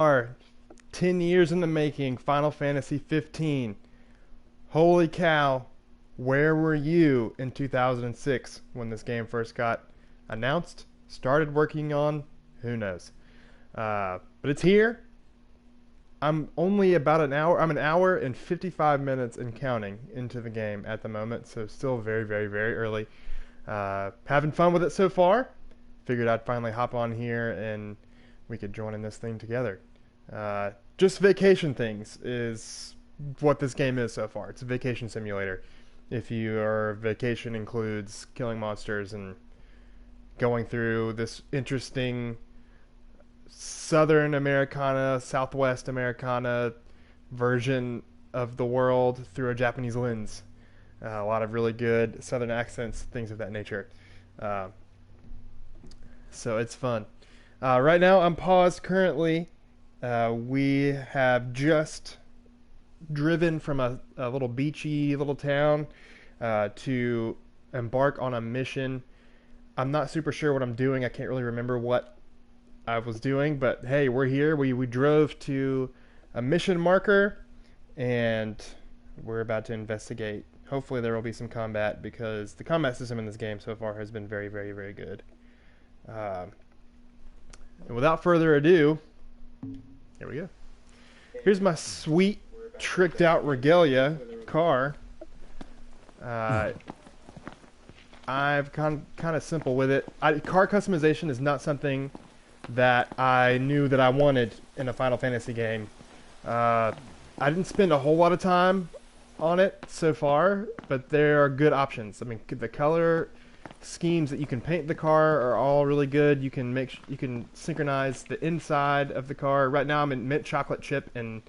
Are 10 years in the making, Final Fantasy 15. Holy cow, where were you in 2006 when this game first got announced? Started working on? Who knows? But it's here. I'm only about an hour. I'm an hour and 55 minutes and counting into the game at the moment, so still very, very, very early. Having fun with it so far. Figured I'd finally hop on here and we could join in this thing together. Just vacation things is what this game is so far. It's a vacation simulator. If your vacation includes killing monsters and going through this interesting Southern Americana, Southwest Americana version of the world through a Japanese lens. A lot of really good Southern accents, things of that nature. So it's fun. Right now I'm paused currently. We have just driven from a little beachy little town to embark on a mission. I'm not super sure what I'm doing. I can't really remember what I was doing, but hey, we're here. We drove to a mission marker, and we're about to investigate. Hopefully there will be some combat, because the combat system in this game so far has been very, very, very good. And without further ado, here we go. Here's my sweet, tricked out regalia car. I've kind of simple with it. Car customization is not something that I knew that I wanted in a Final Fantasy game. I didn't spend a whole lot of time on it so far, but there are good options. I mean, the color schemes that you can paint the car are all really good. You can synchronize the inside of the car. Right now I'm in mint chocolate chip and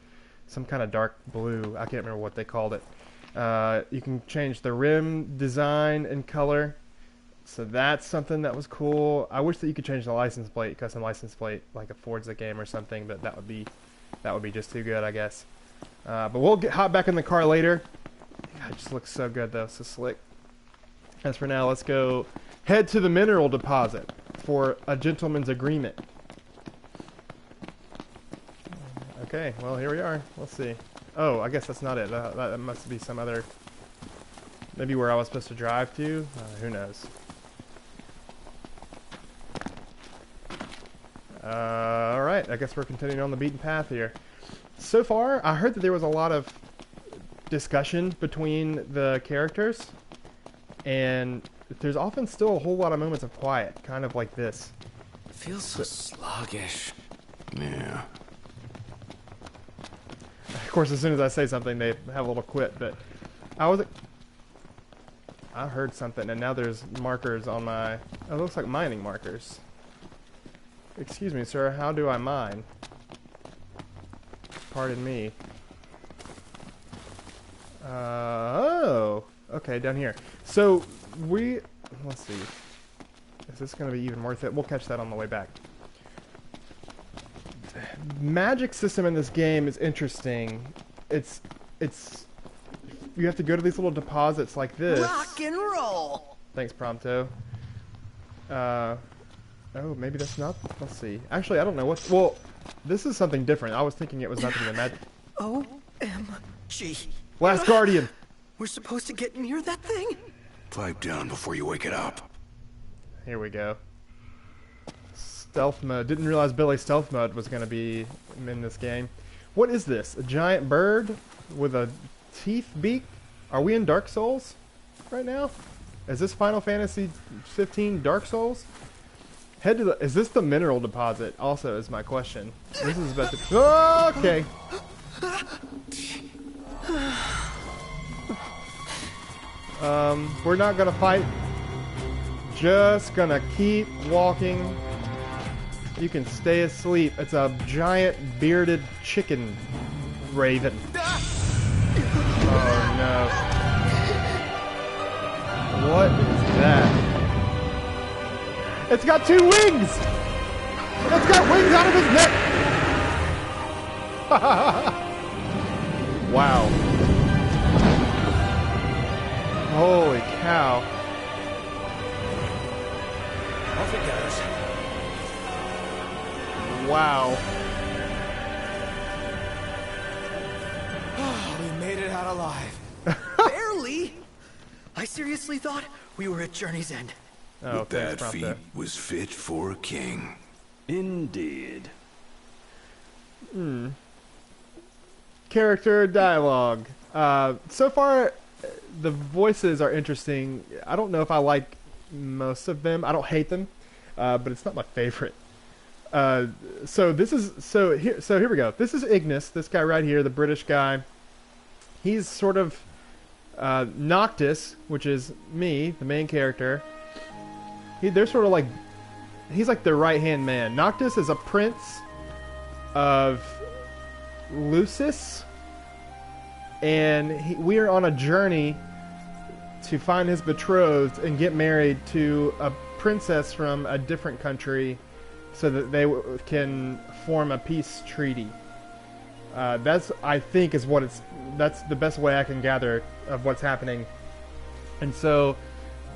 some kind of dark blue. I can't remember what they called it. You can change the rim design and color. So that's something that was cool. I wish that you could change the license plate, custom license plate, like a Forza game or something, but that would be just too good, I guess. But we'll hop back in the car later. God, it just looks so good though, so slick. As for now, let's go head to the mineral deposit for a gentleman's agreement. Okay, well, here we are. Let's see. Oh, I guess that's not it. That must be some other... Maybe where I was supposed to drive to? Who knows. Alright, I guess we're continuing on the beaten path here. So far, I heard that there was a lot of discussion between the characters, and there's often still a whole lot of moments of quiet, kind of like this. It feels so sluggish. Yeah. Of course, as soon as I say something, they have a little quit, but I heard something, and now there's markers on my... Oh, it looks like mining markers. Excuse me, sir, how do I mine? Pardon me. Oh, okay, down here. So, let's see. Is this going to be even worth it? We'll catch that on the way back. Magic system in this game is interesting. It's you have to go to these little deposits like this. Rock and roll. Thanks, Prompto. Oh, maybe that's not. Let's see. Actually, I don't know what's. Well, this is something different. I was thinking it was about to be a magic. OMG. Last Guardian. We're supposed to get near that thing? Pipe down before you wake it up. Here we go. Stealth mode. Didn't realize Billy stealth mode was going to be in this game. What is this? A giant bird with a teeth beak? Are we in Dark Souls right now? Is this Final Fantasy 15 Dark Souls? Head to the... Is this the mineral deposit? Also is my question. This is about to... Oh, okay. We're not gonna fight. Just gonna keep walking. You can stay asleep. It's a giant bearded chicken raven. Oh no. What is that? It's got 2 wings! It's got wings out of his neck! Wow. Holy cow. Off it goes. Wow. it out alive. Barely. I seriously thought we were at Journey's End. Oh, With thanks, that Prompto. feat was fit for a king. Indeed. Character dialogue. So far, the voices are interesting. I don't know if I like most of them. I don't hate them, but it's not my favorite. So here we go. This is Ignis, this guy right here, the British guy. He's sort of Noctis, which is me, the main character. They're sort of like, he's like the right-hand man. Noctis is a prince of Lucis, and we are on a journey to find his betrothed and get married to a princess from a different country so that they can form a peace treaty. That's, I think, that's the best way I can gather of what's happening. And so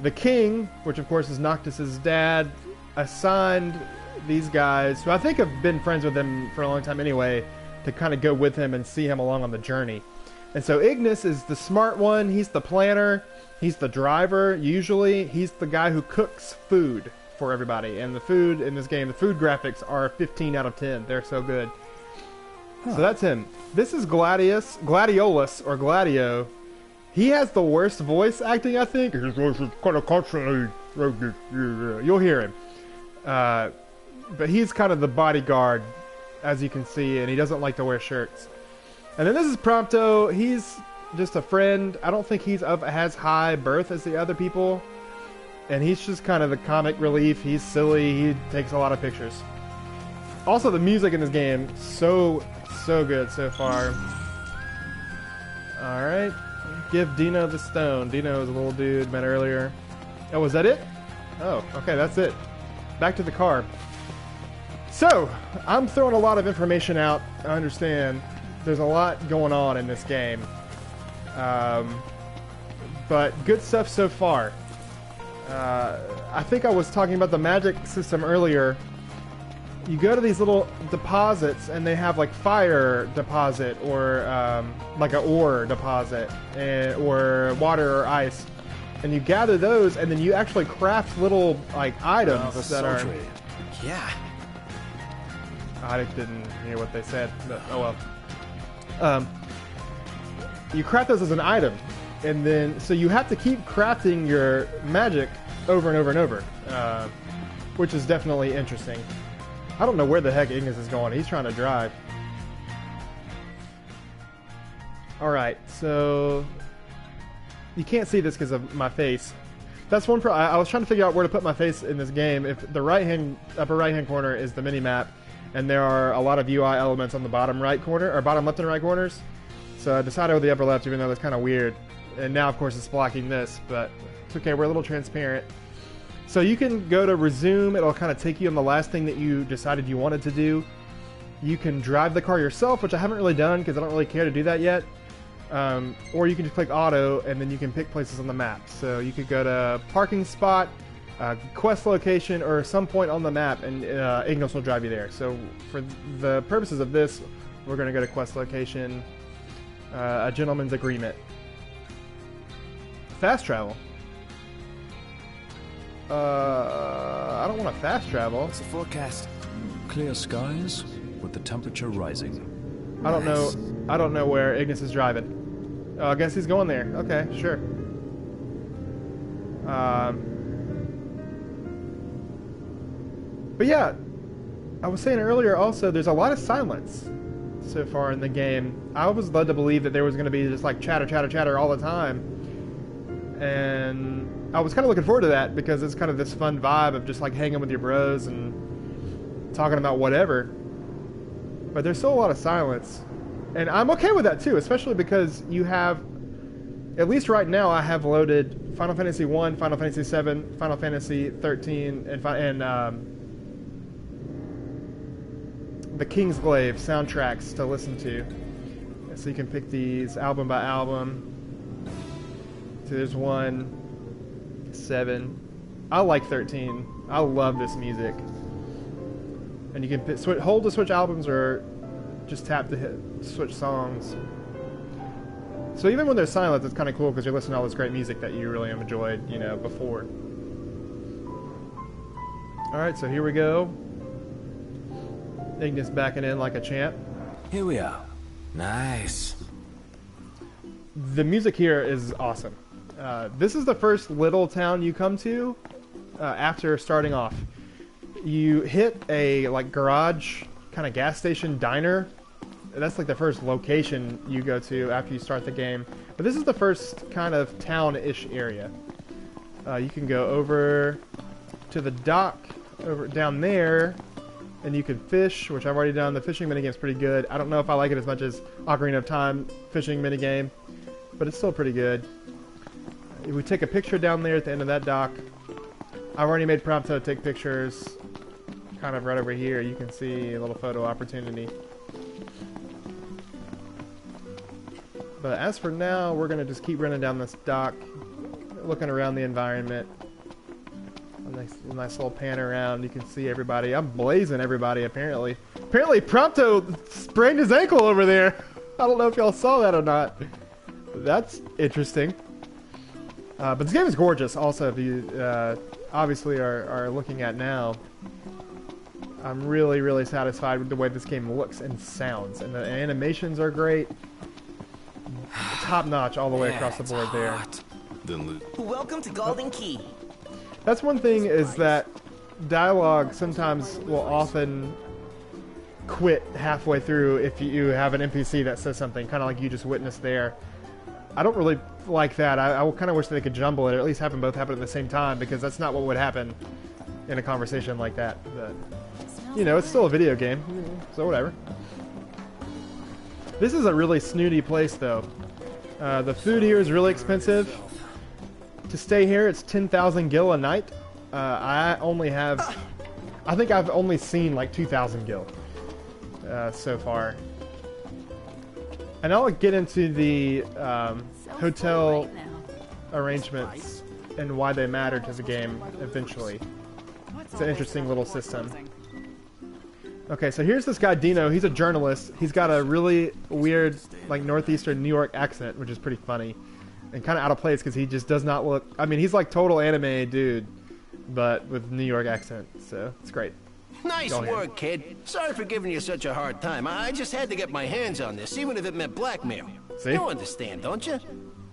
the king, which of course is Noctis's dad, assigned these guys, who I think have been friends with him for a long time anyway, to kind of go with him and see him along on the journey. And so Ignis is the smart one. He's the planner. He's the driver. Usually, he's the guy who cooks food for everybody. And the food in this game, the food graphics are 15 out of 10. They're so good. So that's him. This is Gladiolus, or Gladio. He has the worst voice acting, I think. His voice is kind of constantly... You'll hear him. But he's kind of the bodyguard, as you can see, and he doesn't like to wear shirts. And then this is Prompto. He's just a friend. I don't think he's of as high birth as the other people. And he's just kind of the comic relief. He's silly. He takes a lot of pictures. Also, the music in this game, so good so far. Alright. Give Dino the stone. Dino is a little dude met earlier. Oh, was that it? Oh, okay, that's it. Back to the car. So, I'm throwing a lot of information out. I understand. There's a lot going on in this game. But good stuff so far. I think I was talking about the magic system earlier. You go to these little deposits and they have like fire deposit or like an ore deposit or water or ice. And you gather those and then you actually craft little like items that are... Yeah. I didn't hear what they said, but oh well. You craft those as an item, and then so you have to keep crafting your magic over and over and over, which is definitely interesting. I don't know where the heck Ignis is going. He's trying to drive. All right, so you can't see this because of my face. That's one. I was trying to figure out where to put my face in this game. If the upper right hand corner is the mini map. And there are a lot of UI elements on the bottom right corner, or bottom left and right corners. So I decided with the upper left, even though that's kind of weird. And now, of course, it's blocking this, but it's okay. We're a little transparent. So you can go to resume. It'll kind of take you on the last thing that you decided you wanted to do. You can drive the car yourself, which I haven't really done because I don't really care to do that yet. Or you can just click auto, and then you can pick places on the map. So you could go to parking spot, quest location, or some point on the map, and Ignis will drive you there. So for the purposes of this, we're going to go to quest location, a gentleman's agreement. Fast travel. I don't want to fast travel. What's the forecast? Clear skies with the temperature rising. I don't know where Ignis is driving. Oh, I guess he's going there. Okay, sure. But yeah, I was saying earlier also, there's a lot of silence so far in the game. I was led to believe that there was going to be just like chatter all the time. And I was kind of looking forward to that because it's kind of this fun vibe of just like hanging with your bros and talking about whatever. But there's still a lot of silence. And I'm okay with that too, especially because you have, at least right now, I have loaded Final Fantasy 1, Final Fantasy 7, Final Fantasy 13, and the Kingsglaive soundtracks to listen to. So you can pick these album by album. So there's 1, 7. I like 13. I love this music. And you can hold to switch albums or just tap to switch songs. So even when there's silence, it's kind of cool because you're listening to all this great music that you really have enjoyed, you know, before. Alright, so here we go. Ignis backing in like a champ. Here we are. Nice. The music here is awesome. This is the first little town you come to after starting off. You hit a like garage kind of gas station diner. That's like the first location you go to after you start the game. But this is the first kind of town-ish area. You can go over to the dock over down there, and you can fish, which I've already done. The fishing minigame's pretty good. I don't know if I like it as much as Ocarina of Time fishing minigame, but it's still pretty good. We take a picture down there at the end of that dock. I've already made Prompto take pictures. Kind of right over here, you can see a little photo opportunity. But as for now, we're going to just keep running down this dock, looking around the environment. A nice little pan around. You can see everybody. I'm blazing everybody, apparently. Apparently, Prompto sprained his ankle over there. I don't know if y'all saw that or not. That's interesting. But this game is gorgeous, also, if you obviously are looking at now. I'm really, really satisfied with the way this game looks and sounds. And the animations are great. Top notch all the way across the board there. Welcome to Golden Key. That's one thing, is that dialogue sometimes will often quit halfway through if you have an NPC that says something, kind of like you just witnessed there. I don't really like that. I kind of wish they could jumble it, or at least have them both happen at the same time, because that's not what would happen in a conversation like that. But, you know, it's still a video game, so whatever. This is a really snooty place, though. The food here is really expensive. To stay here, it's 10,000 gil a night. I think I've only seen like 2,000 gil so far. And I'll get into the hotel arrangements and why they matter to the game eventually. It's an interesting little system. Okay, so here's this guy Dino. He's a journalist. He's got a really weird, like, northeastern New York accent, which is pretty funny. And kind of out of place because he just does not look... I mean, he's like total anime dude, but with New York accent, so it's great. Nice work, kid. Sorry for giving you such a hard time. I just had to get my hands on this, even if it meant blackmail. See? You understand, don't you?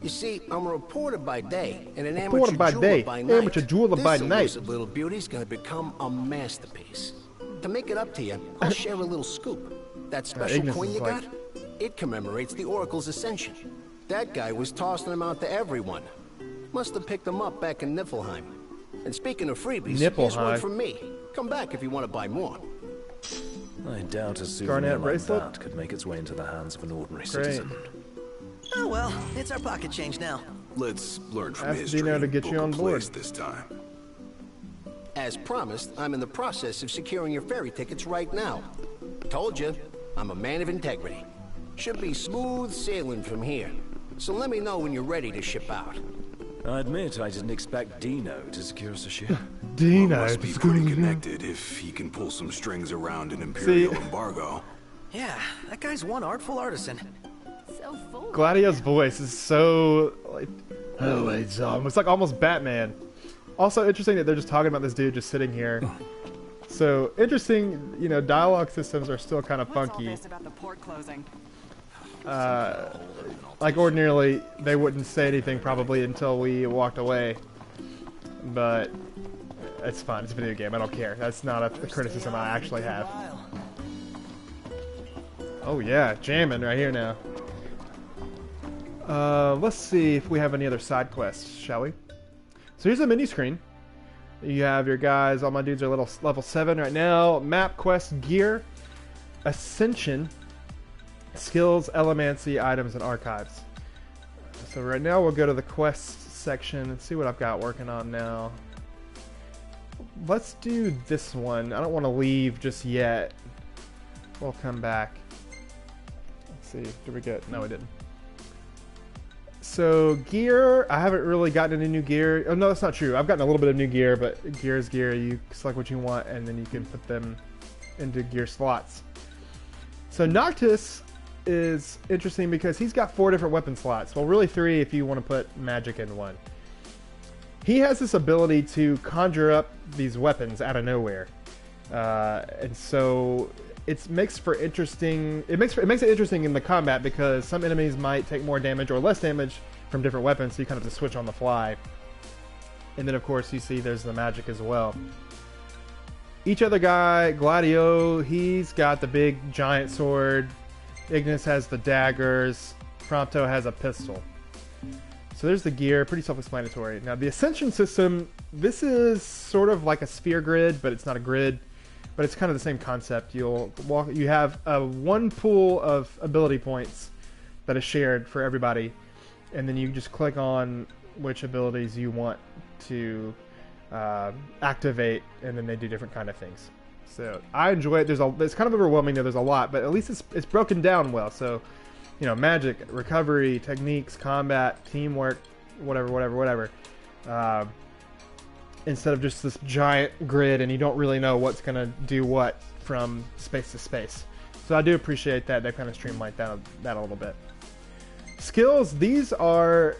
You see, I'm a reporter by day and an Reporter amateur by jeweler day, by night. amateur jeweler by This night. elusive little beauty's gonna become a masterpiece. To make it up to you, I'll share a little scoop. That special Ignis coin is you like- got? It commemorates the Oracle's ascension. That guy was tossing them out to everyone. Must have picked them up back in Niflheim. And speaking of freebies, here's Niflheim. one from me. Come back if you want to buy more. I doubt a souvenir Garnet like bracelet? that could make its way into the hands of an ordinary Great. citizen. Oh well, it's our pocket change now. Let's learn from Ask history. Dino to get you Book a on board. place this time. As promised, I'm in the process of securing your ferry tickets right now. Told you, I'm a man of integrity. Should be smooth sailing from here. So let me know when you're ready to ship out. I admit I didn't expect Dino to secure us a ship. Dino. Must be pretty connected if he can pull some strings around an imperial embargo. Yeah, that guy's one artful artisan. So full. Gladio's voice is so like, oh, it's like almost Batman. Also interesting that they're just talking about this dude just sitting here. So interesting, you know, dialogue systems are still kind of funky. What's all this about the port closing? Like ordinarily, they wouldn't say anything probably until we walked away. But it's fun. It's a video game. I don't care. That's not a criticism I actually have. Oh yeah, jamming right here now. Let's see if we have any other side quests, shall we? So here's a mini screen. You have your guys. All my dudes are level 7 right now. Map, quest, gear, ascension, skills, elemancy, items, and archives. So right now we'll go to the quest section and see what I've got working on now. Let's do this one. I don't want to leave just yet. We'll come back. Let's see. Did we get... No, we didn't. So gear, I haven't really gotten any new gear. Oh no, that's not true. I've gotten a little bit of new gear, but gear is gear. You select what you want, and then you can put them into gear slots. So Noctis is interesting because he's got 4 different weapon slots. Well, really 3 if you want to put magic in one. He has this ability to conjure up these weapons out of nowhere, and so it makes it interesting. It makes it interesting in the combat because some enemies might take more damage or less damage from different weapons, so you kind of have to switch on the fly. And then, of course, you see there's the magic as well. Each other guy, Gladio, he's got the big giant sword. Ignis has the daggers. Prompto has a pistol. So there's the gear, pretty self-explanatory. Now the Ascension system, this is sort of like a sphere grid, but it's not a grid. But it's kind of the same concept. You have one pool of ability points that is shared for everybody, and then you just click on which abilities you want to activate, and then they do different kind of things. So I enjoy it. It's kind of overwhelming that there's a lot, but at least it's broken down well. So, you know, magic, recovery, techniques, combat, teamwork, whatever. Instead of just this giant grid and you don't really know what's going to do what from space to space. So I do appreciate that. They kind of streamlined that a little bit. Skills, these are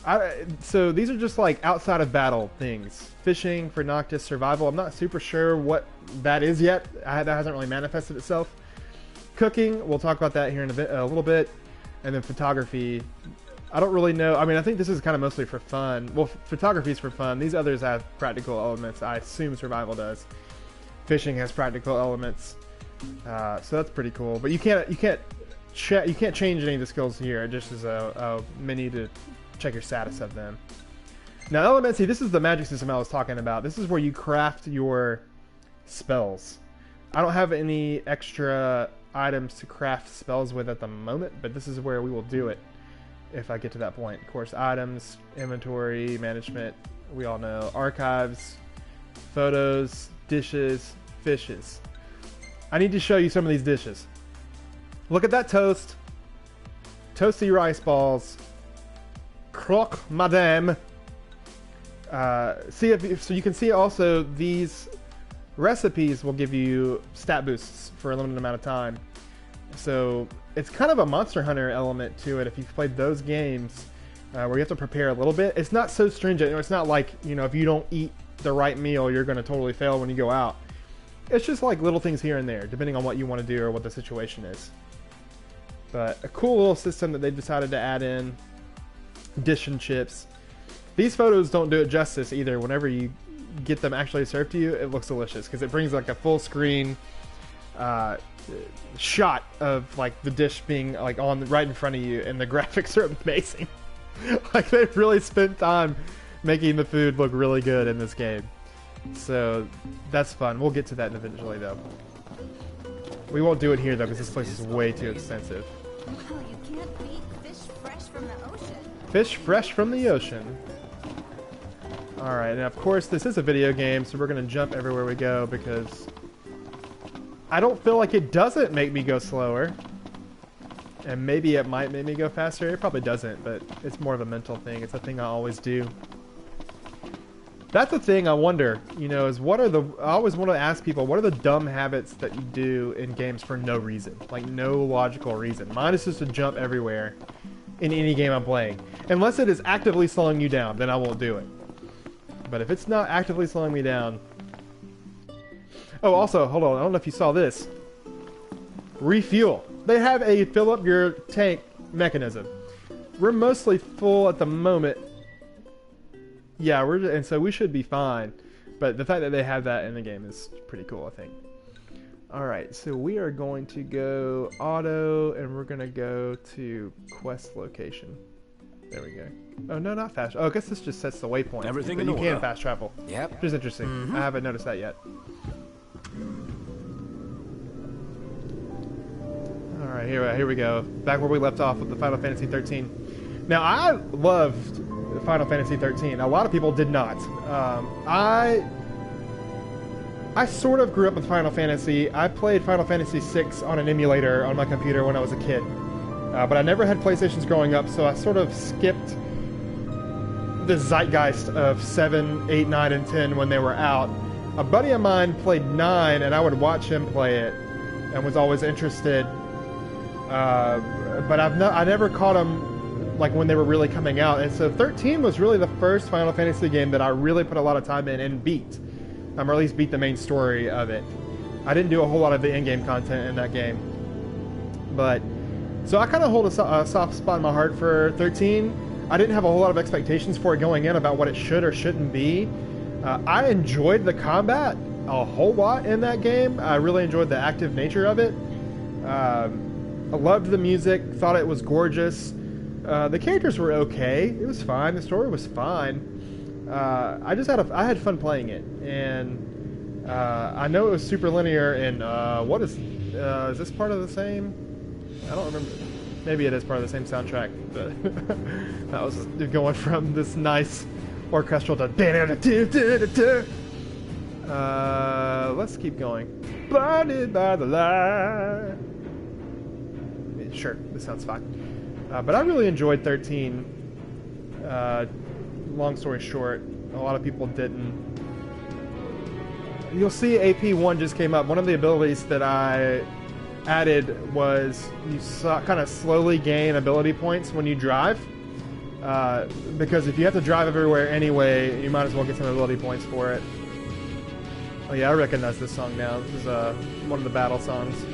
just like outside of battle things. Fishing for Noctis, survival. I'm not super sure what that is yet. That hasn't really manifested itself. Cooking, we'll talk about that here in a little bit. And then photography, I don't really know. I mean, I think this is kind of mostly for fun. Well, photography is for fun. These others have practical elements. I assume survival does. Fishing has practical elements, so that's pretty cool. But you can't change any of the skills here. It just is a menu to check your status of them. Now, elements. See, this is the magic system I was talking about. This is where you craft your spells. I don't have any extra items to craft spells with at the moment, but this is where we will do it if I get to that point. Of course, items, inventory, management, we all know. Archives, photos, dishes, fishes. I need to show you some of these dishes. Look at that toast. Toasty rice balls. Croque madame. So you can see also these recipes will give you stat boosts for a limited amount of time. So it's kind of a Monster Hunter element to it if you've played those games where you have to prepare a little bit. It's not so stringent. It's not like, you know, if you don't eat the right meal, you're going to totally fail when you go out. It's just like little things here and there, depending on what you want to do or what the situation is. But a cool little system that they've decided to add in. Dish and chips. These photos don't do it justice either. Whenever you get them actually served to you, it looks delicious because it brings like a full screen shot of like the dish being like on right in front of you, and the graphics are amazing. Like they've really spent time making the food look really good in this game. So that's fun. We'll get to that eventually though. We won't do it here though because this place is way too extensive. Well, you can't beat fish fresh from the ocean. Fish fresh from the ocean. Alright, and of course this is a video game, so we're going to jump everywhere we go because I don't feel like it doesn't make me go slower. And maybe it might make me go faster. It probably doesn't, but it's more of a mental thing. It's a thing I always do. That's the thing I wonder, you know, is I always want to ask people, what are the dumb habits that you do in games for no reason? Like, no logical reason. Mine is just to jump everywhere in any game I'm playing. Unless it is actively slowing you down, then I won't do it. But if it's not actively slowing me down... Oh, also, hold on. I don't know if you saw this. Refuel. They have a fill up your tank mechanism. We're mostly full at the moment. Yeah, and so we should be fine. But the fact that they have that in the game is pretty cool, I think. Alright, so we are going to go auto, and we're going to go to quest location. There we go. Oh, no, not fast. Oh, I guess this just sets the waypoint. Everything but in you order. can fast travel. Yep. Which is interesting. I haven't noticed that yet. Alright, here we go. Back where we left off with the Final Fantasy 13. Now, I loved Final Fantasy 13. A lot of people did not. I sort of grew up with Final Fantasy. I played Final Fantasy 6 on an emulator on my computer when I was a kid. But I never had PlayStations growing up, so I sort of skipped the zeitgeist of 7, 8, 9, and 10 when they were out. A buddy of mine played 9, and I would watch him play it, and was always interested But I never caught them like when they were really coming out. And so 13 was really the first Final Fantasy game that I really put a lot of time in and beat. Or at least beat the main story of it. I didn't do a whole lot of the in-game content in that game. But, so I kind of hold a soft spot in my heart for 13. I didn't have a whole lot of expectations for it going in about what it should or shouldn't be. I enjoyed the combat a whole lot in that game. I really enjoyed the active nature of it. I loved the music, thought it was gorgeous. The characters were okay. It was fine. The story was fine. I had fun playing it, and I know it was super linear. And what is this part of the same? I don't remember. Maybe it is part of the same soundtrack. But that was going from this nice orchestral to let's keep going. Blinded by the light. Sure, this sounds fine. But I really enjoyed 13. Long story short, a lot of people didn't. You'll see AP1 just came up. One of the abilities that I added was you kind of slowly gain ability points when you drive. Because if you have to drive everywhere anyway, you might as well get some ability points for it. Oh yeah, I recognize this song now. This is one of the battle songs.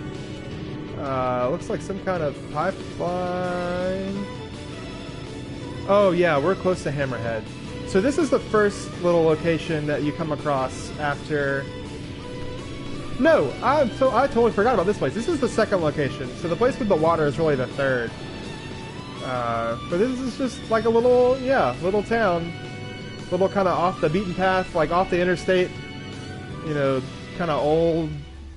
Looks like some kind of pipeline. Oh yeah, we're close to Hammerhead. So this is the first little location that you come across after... No, I totally forgot about this place. This is the second location. So the place with the water is really the third. But this is just like a little town. Little kind of off the beaten path, like off the interstate. You know, kind of old.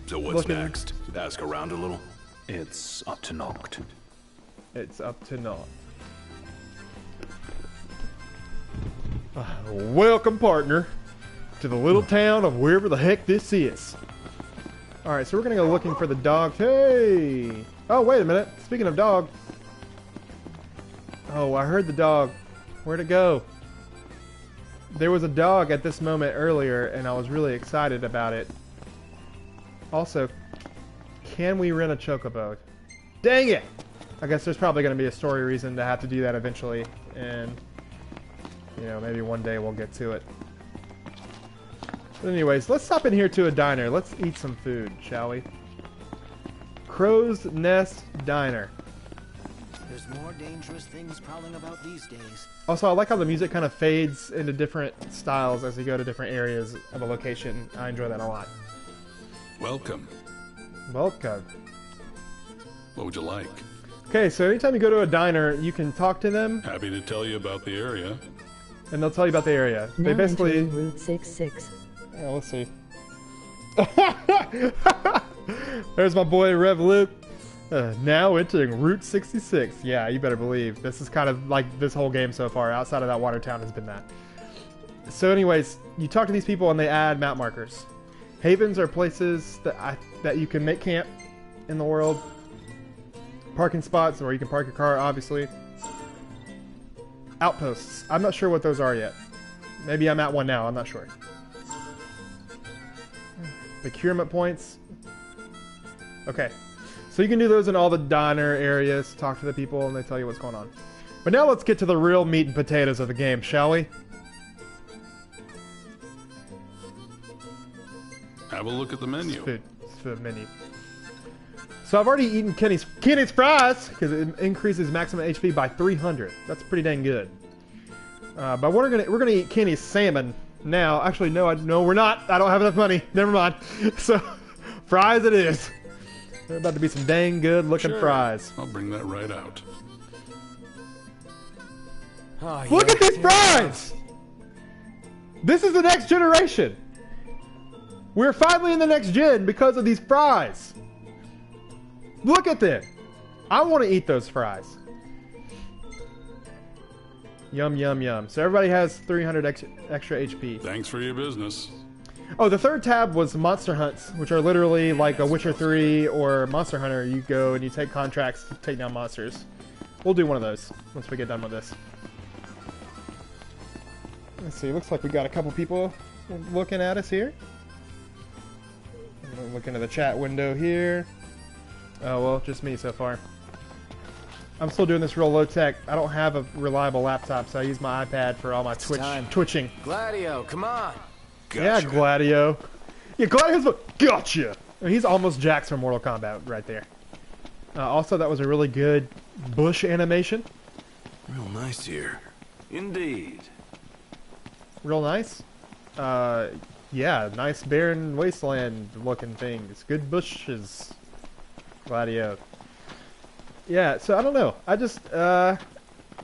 So what's next? Ask around a little? It's up to Noct. It's up to Noct. Welcome, partner, to the little town of wherever the heck this is. Alright, so we're gonna go looking for the dog. Hey! Oh, wait a minute. Speaking of dog. Oh, I heard the dog. Where'd it go? There was a dog at this moment earlier, and I was really excited about it. Also, can we rent a chocobo? Dang it! I guess there's probably going to be a story reason to have to do that eventually, and, you know, maybe one day we'll get to it. But anyways, let's stop in here to a diner. Let's eat some food, shall we? Crow's Nest Diner. There's more dangerous things prowling about these days. Also, I like how the music kind of fades into different styles as you go to different areas of a location. I enjoy that a lot. Welcome. Welcome. What would you like? Okay, so anytime you go to a diner, you can talk to them, Happy to tell you about the area. and they'll tell you about the area. They Now basically... entering Route 66. Oh, let's see. There's my boy Rev Luke. Now entering Route 66. Yeah, you better believe. This is kind of like this whole game so far. Outside of that water town has been that. So anyways, you talk to these people and they add map markers. Havens are places that you can make camp in the world. Parking spots where you can park your car, obviously. Outposts. I'm not sure what those are yet. Maybe I'm at one now. I'm not sure. Procurement points. Okay. So you can do those in all the diner areas, talk to the people, and they tell you what's going on. But now let's get to the real meat and potatoes of the game, shall we? Have a look at the menu. It's food menu. So I've already eaten Kenny's fries because it increases maximum HP by 300. That's pretty dang good. But we're gonna eat Kenny's salmon now. Actually, no, we're not. I don't have enough money. Never mind. So fries it is. They're about to be some dang good looking fries. I'll bring that right out. Oh, Look at these fries! This is the next generation. We're finally in the next gen because of these fries. Look at them. I want to eat those fries. Yum, yum, yum. So everybody has 300 extra HP. Thanks for your business. Oh, the third tab was Monster Hunts, which are literally like a Witcher 3 or Monster Hunter. You go and you take contracts to take down monsters. We'll do one of those once we get done with this. Let's see, looks like we got a couple people looking at us here. I'm gonna look into the chat window here. Oh, well, just me so far. I'm still doing this real low tech. I don't have a reliable laptop, so I use my iPad for all my twitching. Gladio, come on. Yeah, Gladio. Yeah, Gladio's gotcha. He's almost Jax from Mortal Kombat right there. Also, that was a really good bush animation. Real nice here. Indeed. Real nice. Yeah, nice barren wasteland looking things. Good bushes. Gladio. Yeah, so I don't know. I just, I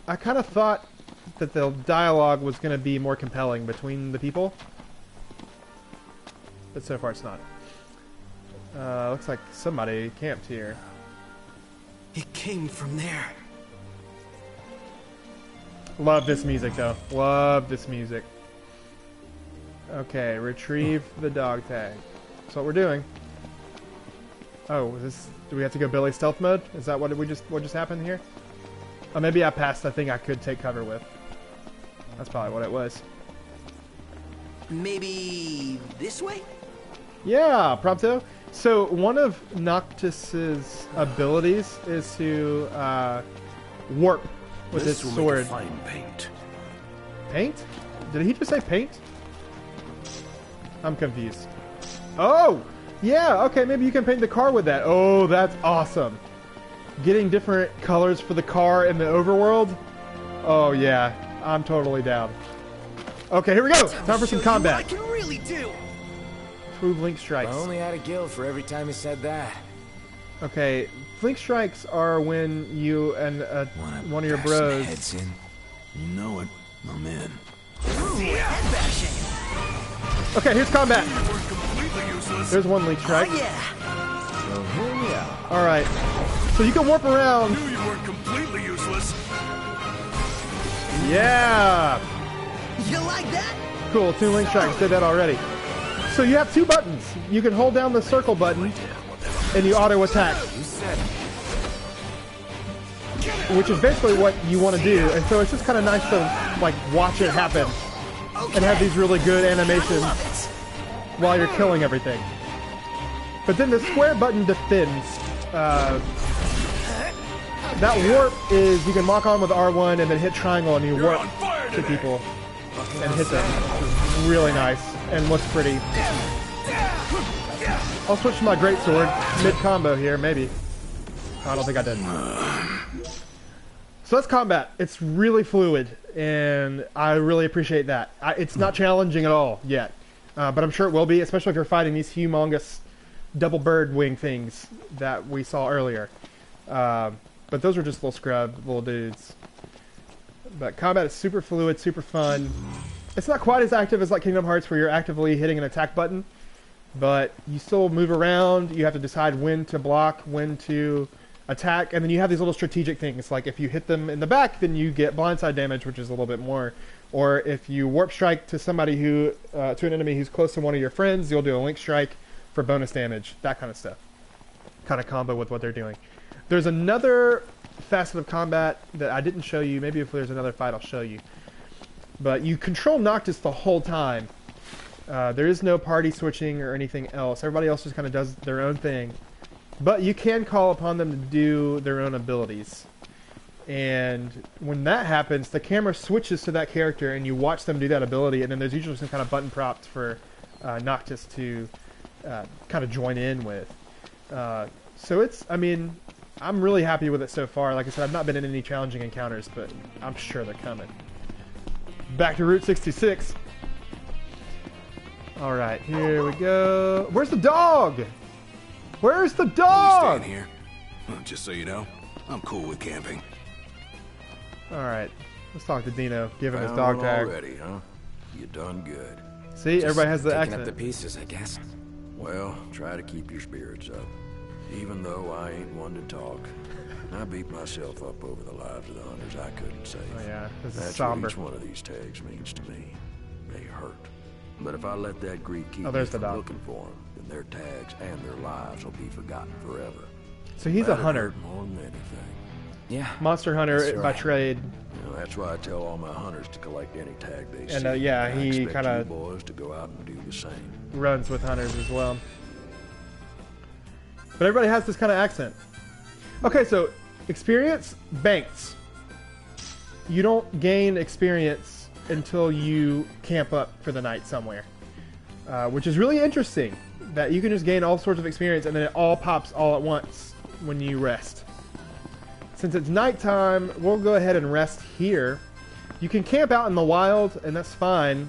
kind of thought that the dialogue was going to be more compelling between the people. But so far it's not. Looks like somebody camped here. It came from there. Love this music, though. Love this music. Okay, retrieve the dog tag. That's what we're doing. Oh, is this... Do we have to go Billy stealth mode? Is that what just happened here? Oh, maybe I passed the thing I could take cover with. That's probably what it was. Maybe this way? Yeah, Prompto. So one of Noctis's abilities is to warp with his This will sword. make a fine paint. Paint? Did he just say paint? I'm confused. Oh! Yeah, okay, maybe you can paint the car with that. Oh, that's awesome. Getting different colors for the car in the overworld? Oh, yeah. I'm totally down. Okay, here we go! Time for some combat. I can really do. Prove Link Strikes. I only had a guild for every time he said that. Okay, Link Strikes are when you and one of your bros... Heads in. You know it. I'm in. Okay, here's combat. There's one Link Strike. Oh, yeah. So here we are. Alright. So you can warp around. You weren't completely useless. Yeah! You like that? Cool, 2 Link Strikes. Did that already. So you have 2 buttons. You can hold down the circle button and you auto attack. You said it. Which is basically what you want to do. And so it's just kind of nice to like watch it happen and have these really good animations while you're killing everything. But then the square button defends. That warp is you can lock on with R1 and then hit triangle and you warp to people and hit them. Which is really nice and looks pretty. I'll switch to my greatsword mid-combo here, maybe. I don't think I did. So that's combat. It's really fluid, and I really appreciate that. It's not challenging at all yet, but I'm sure it will be, especially if you're fighting these humongous double bird wing things that we saw earlier. But those are just little scrub, little dudes. But combat is super fluid, super fun. It's not quite as active as like Kingdom Hearts where you're actively hitting an attack button, but you still move around. You have to decide when to block, when to attack, and then you have these little strategic things, like if you hit them in the back, then you get blindside damage, which is a little bit more. Or if you warp strike to somebody who, to an enemy who's close to one of your friends, you'll do a link strike for bonus damage, that kind of stuff. Kind of combo with what they're doing. There's another facet of combat that I didn't show you. Maybe if there's another fight, I'll show you. But you control Noctis the whole time. There is no party switching or anything else. Everybody else just kind of does their own thing. But you can call upon them to do their own abilities. And when that happens, the camera switches to that character and you watch them do that ability, and then there's usually some kind of button prompts for Noctis to kind of join in with. So it's, I mean, I'm really happy with it so far. Like I said, I've not been in any challenging encounters, but I'm sure they're coming. Back to Route 66. Alright, here we go. Where's the dog? Where's the dog? Staying here. Just so you know, I'm cool with camping. Alright, let's talk to Dino. Give him his Found dog one tag. already, huh? You done good. See, everybody has the Picking accent. up the pieces, I guess. Well, try to keep your spirits up. Even though I ain't one to talk, I beat myself up over the lives of the hunters I couldn't save. Oh yeah, this is That's somber. what each one of these tags means to me. They hurt. But if I let that grief keep Oh, me there's the from dog. looking for them, then their tags and their lives will be forgotten forever. So he's a That'd hunter. hurt more than anything. Yeah. Monster hunter That's by right. trade. You know, that's why I tell all my hunters to collect any tag they see. And, yeah, I he expect kinda- you boys to go out and do the same. Runs with hunters as well. But everybody has this kind of accent. Okay, so Experience banks. You don't gain experience until you camp up for the night somewhere, which is really interesting. That you can just gain all sorts of experience and then it all pops all at once when you rest. Since it's nighttime, we'll go ahead and rest here. You can camp out in the wild, and that's fine,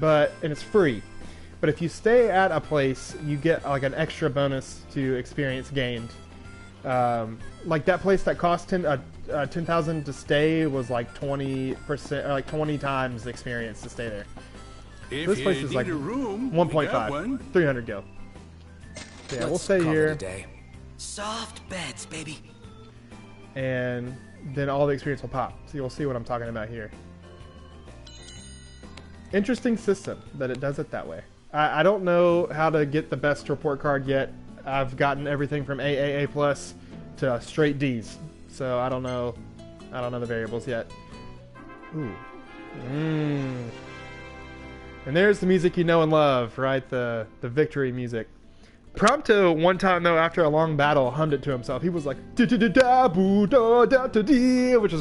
and it's free. But if you stay at a place, you get like an extra bonus to experience gained. Like that place that cost 10,000 to stay was like 20%, or like 20 times the experience to stay there. If This place you is need like a room, we got 1.5, one. 300 gil. Yeah, we'll Let's stay call it here, a day. Soft beds, baby. and then all the experience will pop. So you'll see what I'm talking about here. Interesting system that it does it that way. I don't know how to get the best report card yet. I've gotten everything from AAA plus to straight D's, so I don't know the variables yet. Ooh, and there's the music you know and love, right? The victory music. Prompto one time though, after a long battle, hummed it to himself. He was like which is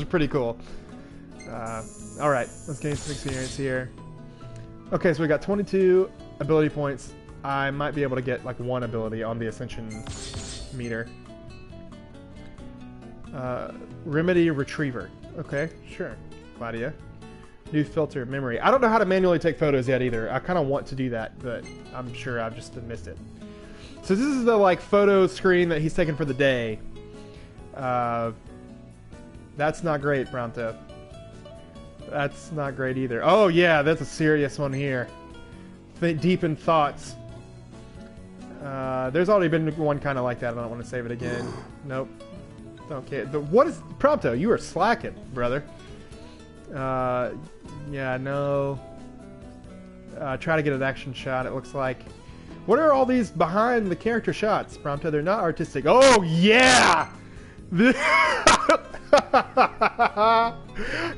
pretty cool. All right, let's gain some experience here. Okay, so we got 22 ability points. I might be able to get like one ability on the Ascension meter. Remedy Retriever. Okay, sure. Claudia. New filter memory. I don't know how to manually take photos yet either. I kind of want to do that, but I'm sure I've just missed it. So this is the like photo screen that he's taken for the day. That's not great, Pronto. That's not great either. Oh yeah, that's a serious one here. Deep in thoughts. There's already been one kind of like that. I don't want to save it again. Nope. Okay. What is Prompto? You are slacking, brother. Yeah, no. Try to get an action shot. It looks like. What are all these behind the character shots, Prompto? They're not artistic. Oh yeah.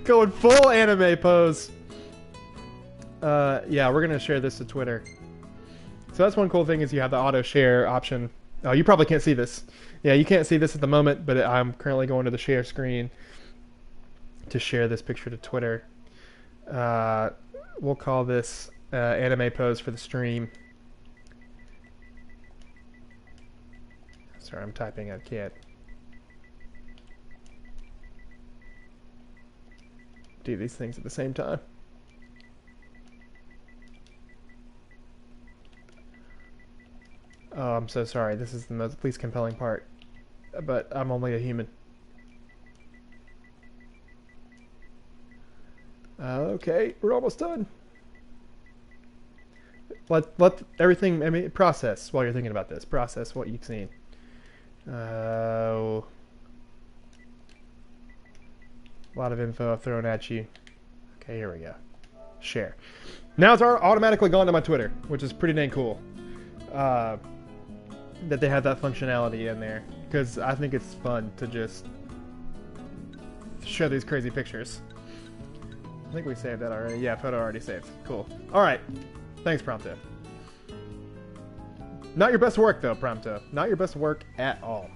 Going full anime pose. Yeah, we're gonna share this to Twitter. So that's one cool thing is you have the auto share option. Oh, you probably can't see this. Yeah, you can't see this at the moment, but I'm currently going to the share screen to share this picture to Twitter. We'll call this anime pose for the stream. Sorry, I'm typing. I can't do these things at the same time. Oh, I'm so sorry. This is the least compelling part. But I'm only a human. Okay, we're almost done. Let everything, I mean, process while you're thinking about this. Process what you've seen. A lot of info thrown at you. Okay, here we go. Share. Now it's automatically gone to my Twitter, which is pretty dang cool. That they have that functionality in there, because I think it's fun to just show these crazy pictures. I think we saved that already. Yeah, photo already saved. Cool. Alright. Thanks, Prompto. Not your best work, though, Prompto. Not your best work at all.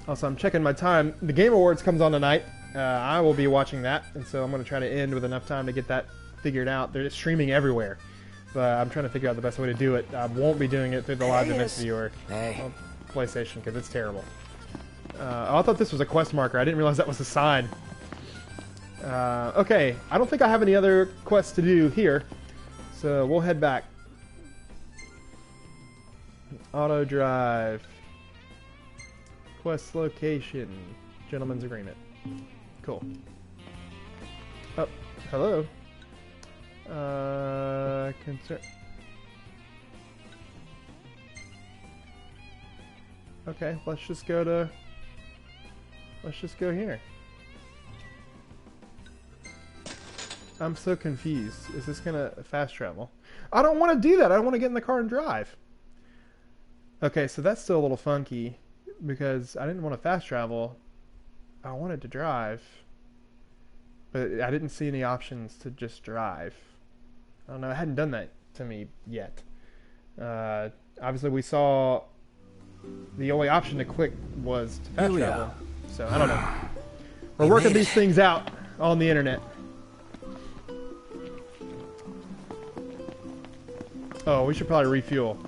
Also, I'm checking my time. The Game Awards comes on tonight. I will be watching that, and so I'm going to try to end with enough time to get that figured out. They're streaming everywhere. But I'm trying to figure out the best way to do it. I won't be doing it through the live events viewer on PlayStation, because it's terrible. Oh, I thought this was a quest marker. I didn't realize that was a sign. Okay, I don't think I have any other quests to do here, so we'll head back. Auto drive. Quest location. Gentleman's agreement. Cool. Oh, hello. Concern. Okay, let's just go here. I'm so confused. Is this gonna fast travel? I don't want to do that. I want to get in the car and drive. Okay, so that's still a little funky because I didn't want to fast travel. I wanted to drive, but I didn't see any options to just drive. I don't know. It hadn't done that to me yet. Obviously, we saw the only option to click was to fast Here we travel. are. So I don't know. We're We working made these it. things out on the internet. Oh, we should probably refuel.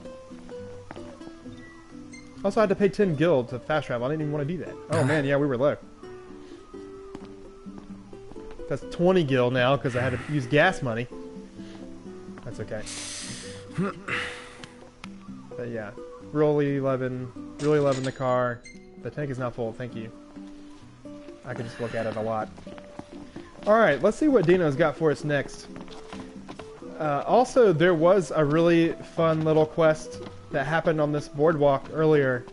Also, I had to pay 10 gil to fast travel. I didn't even want to do that. Oh man, yeah, we were low. That's 20 gil now because I had to use gas money. That's okay. But yeah, really loving the car. The tank is now full. Thank you. I can just look at it a lot. All right, let's see what Dino's got for us next. Also, there was a really fun little quest that happened on this boardwalk earlier.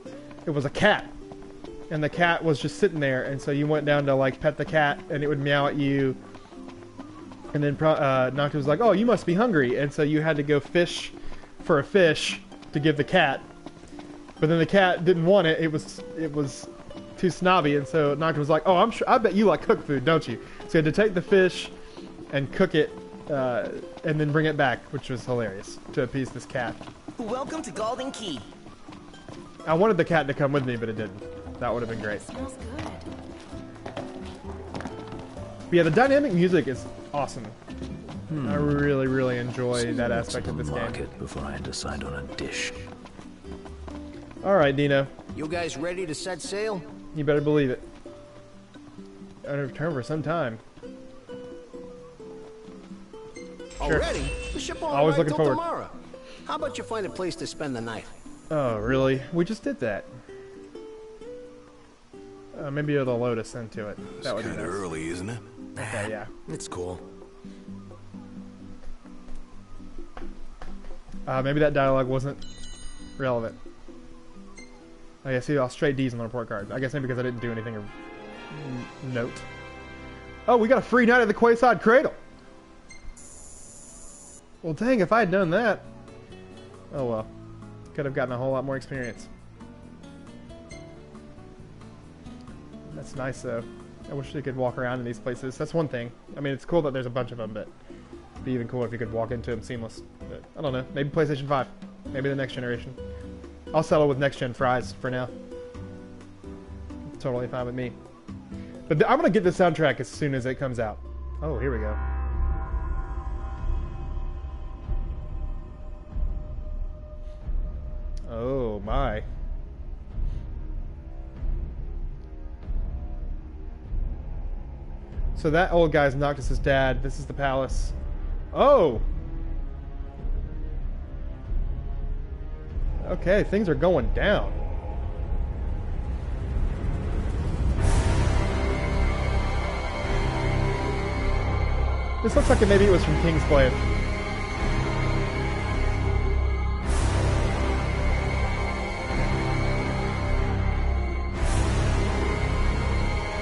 It was a cat, and the cat was just sitting there, and so you went down to like pet the cat, and it would meow at you. And then Noctis was like, "Oh, you must be hungry," and so you had to go fish for a fish to give the cat. But then the cat didn't want it. It was too snobby, and so Noctis was like, "Oh, I bet you like cooked food, don't you?" So you had to take the fish and cook it, and then bring it back, which was hilarious to appease this cat. Welcome to Golden Key. I wanted the cat to come with me, but it didn't. That would have been great. Smells good. But yeah, the dynamic music is awesome. I really, really enjoy that aspect of this game. Market before I had to decide on a dish. All right, Dino, You guys ready to set sail? you better believe it. I'll return for some time. Already? The ship won't Always arrive looking till forward. tomorrow. How about you find a place to spend the night? Oh, really? We just did that. Maybe it'll load us into it. It's That would be kind of nice. early, isn't it? Okay, yeah. It's cool. Maybe that dialogue wasn't relevant. Oh yeah, see, I'll straight D's on the report card. I guess maybe because I didn't do anything of note. Oh, we got a free night at the Quayside Cradle! Well, dang, if I had done that... Oh well. Could have gotten a whole lot more experience. That's nice, though. I wish you could walk around in these places. That's one thing. I mean, it's cool that there's a bunch of them, but it'd be even cooler if you could walk into them seamless. But, I don't know. Maybe PlayStation 5. Maybe the next generation. I'll settle with next-gen fries for now. Totally fine with me. But I'm going to get the soundtrack as soon as it comes out. Oh, here we go. Oh, my. So that old guy's Noctis' dad. This is the palace. Oh! Okay, things are going down. This looks like maybe it was from Kingsglaive.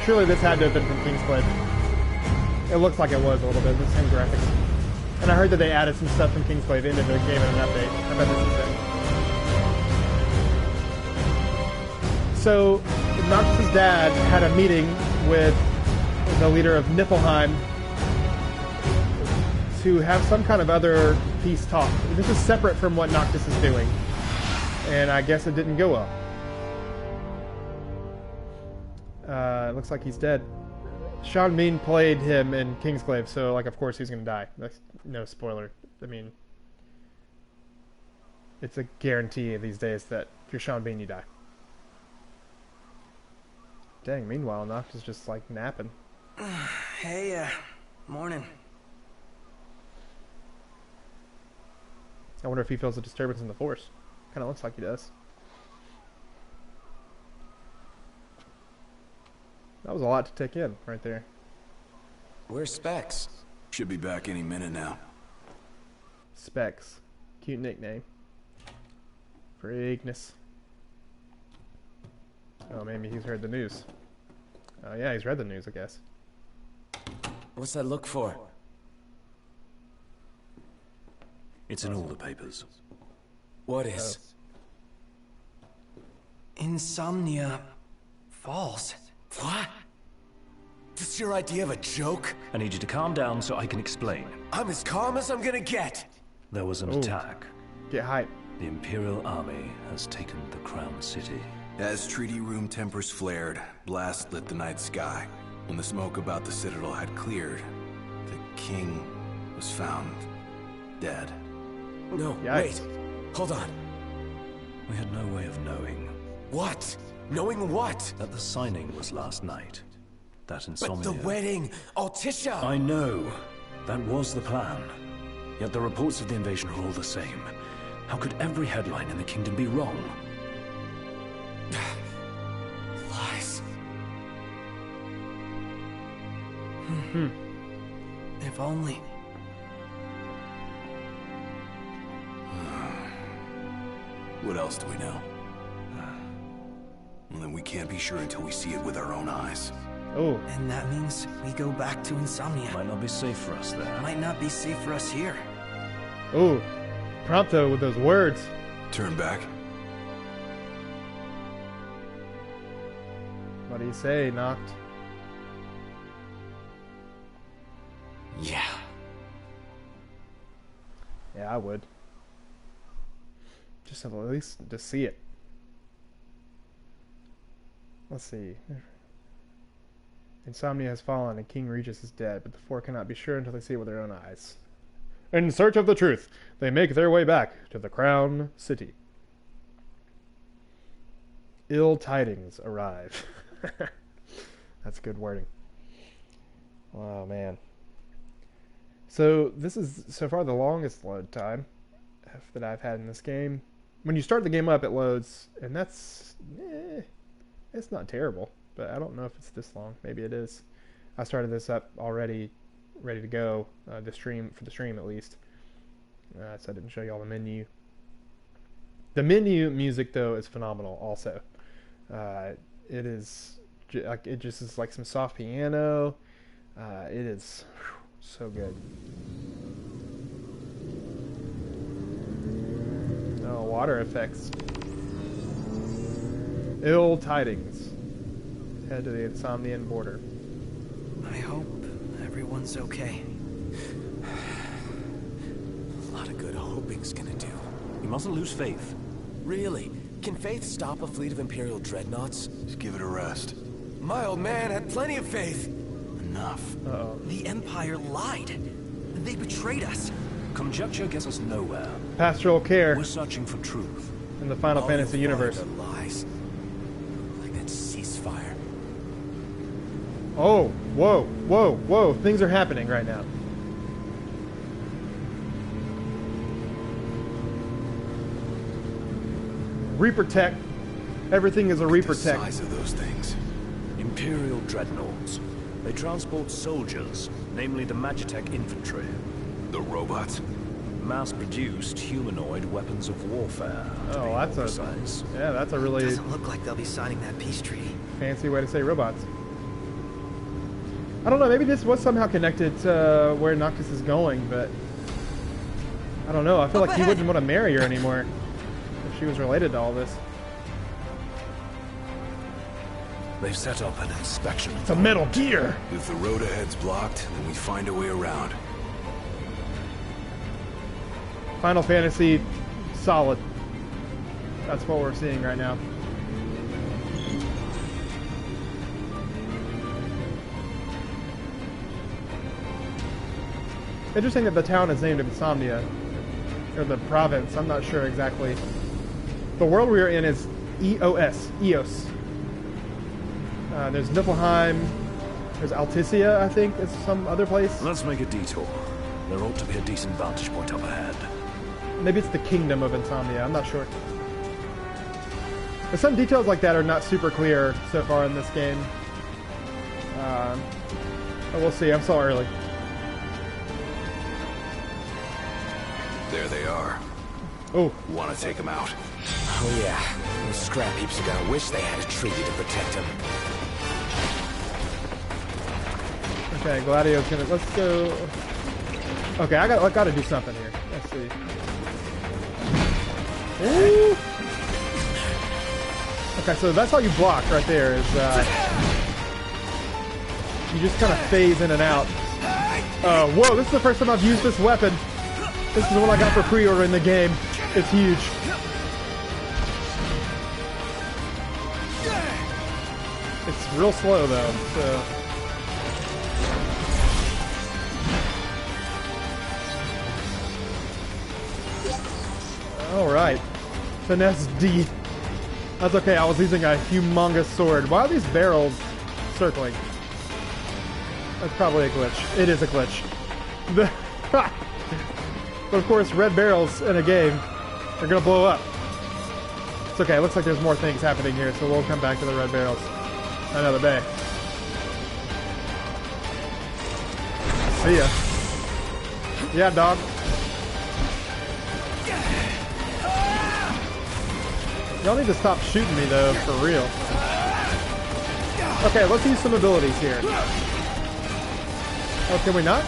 Surely this had to have been from Kingsglaive. It looks like it was a little bit, the same graphics. And I heard that they added some stuff from Kingsglaive into the game in an update. I bet this is it. So, Noctis' dad had a meeting with the leader of Niflheim to have some kind of other peace talk. This is separate from what Noctis is doing. And I guess it didn't go well. It looks like he's dead. Sean Bean played him in Kingsglaive, so like of course he's gonna die. That's no spoiler. I mean, it's a guarantee these days that if you're Sean Bean, you die. Dang, meanwhile, Noct is just like napping. Hey, morning. I wonder if he feels a disturbance in the Force. Kinda looks like he does. That was a lot to take in, right there. Where's Specs? Should be back any minute now. Specs. Cute nickname. Freakness. Oh, maybe he's heard the news. Oh yeah, he's read the news, I guess. What's that look for? It's in all the papers. What is? Insomnia Falls. What? This your idea of a joke? I need you to calm down so I can explain. I'm as calm as I'm gonna get. There was an Ooh. attack. Get hype. The Imperial army has taken the Crown City. As treaty room tempers flared, blast lit the night sky. When the smoke about the citadel had cleared, the king was found dead. No, Yikes. wait. Hold on. We had no way of knowing. What? Knowing what? That the signing was last night. That insomnia. But the wedding! Altisha! I know. That was the plan. Yet the reports of the invasion are all the same. How could every headline in the kingdom be wrong? Lies. If only. What else do we know? Well, then we can't be sure until we see it with our own eyes. Oh, And that means we go back to Insomnia. Might not be safe for us there. Might not be safe for us here. oh, Prompto with those words. Turn back. What do you say, Noct? Yeah. Yeah, I would. Just at least to see it. Let's see. Insomnia has fallen and King Regis is dead, but the four cannot be sure until they see it with their own eyes. In search of the truth, they make their way back to the Crown City. Ill tidings arrive. That's good wording. Oh, man. So, this is so far the longest load time that I've had in this game. When you start the game up, it loads, and that's... it's not terrible, but I don't know if it's this long. Maybe it is. I started this up already, ready to go, for the stream at least. So I didn't show you all the menu. The menu music, though, is phenomenal also. It is... it just is like some soft piano. It is so good. Oh, water effects. Ill tidings. Head to the Insomnian border. I hope everyone's okay. A lot of good hoping's gonna do. You mustn't lose faith. Really? Can Faith stop a fleet of Imperial dreadnoughts? Just give it a rest. My old man had plenty of faith. Enough. Uh-oh. The Empire lied. They betrayed us. Conjecture gets us nowhere. Pastoral care We're searching for truth. in the Final Fantasy universe. The lies. Like that ceasefire. Oh, whoa, whoa, whoa. Things are happening right now. Reaper tech. Everything is a Reaper The tech. size of those things. Imperial dreadnoughts. They transport soldiers, namely the Magitech infantry. The robots. Mass-produced humanoid weapons of warfare. to Oh, be that's more a precise. yeah, that's a really Doesn't look like they'll be signing that peace treaty. fancy way to say robots. I don't know. Maybe this was somehow connected to where Noctis is going, but I don't know. I feel Up like he ahead. wouldn't want to marry her anymore if she was related to all this. They've set up an inspection. It's a Metal Gear. If the road ahead's blocked, then we find a way around. Final Fantasy, solid. That's what we're seeing right now. Interesting that the town is named Insomnia, or the province. I'm not sure exactly. The world we are in is Eos. There's Niflheim. There's Altisia, I think, is some other place. Let's make a detour. There ought to be a decent vantage point up ahead. Maybe it's the kingdom of Insomnia. I'm not sure. But some details like that are not super clear so far in this game. But we'll see. I'm so early. There they are. Oh, Want to take them out? Oh yeah. Those scrap heaps are gonna wish they had a treaty to protect them. okay. Gladio's gonna. Let's go. Okay, I gotta do something here. Let's see. Ooh. Okay, so that's how you block right there. Is you just kind of phase in and out. Whoa! This is the first time I've used this weapon. This is the one I got for pre-order in the game. It's huge. It's real slow though, so. Alright. Finesse D. That's okay, I was using a humongous sword. Why are these barrels circling? That's probably a glitch. It is a glitch. But of course, red barrels in a game are gonna blow up. It's okay, it looks like there's more things happening here, so we'll come back to the red barrels another day. See ya. Yeah, dog. Y'all need to stop shooting me, though, for real. Okay, let's use some abilities here. Oh, can we not?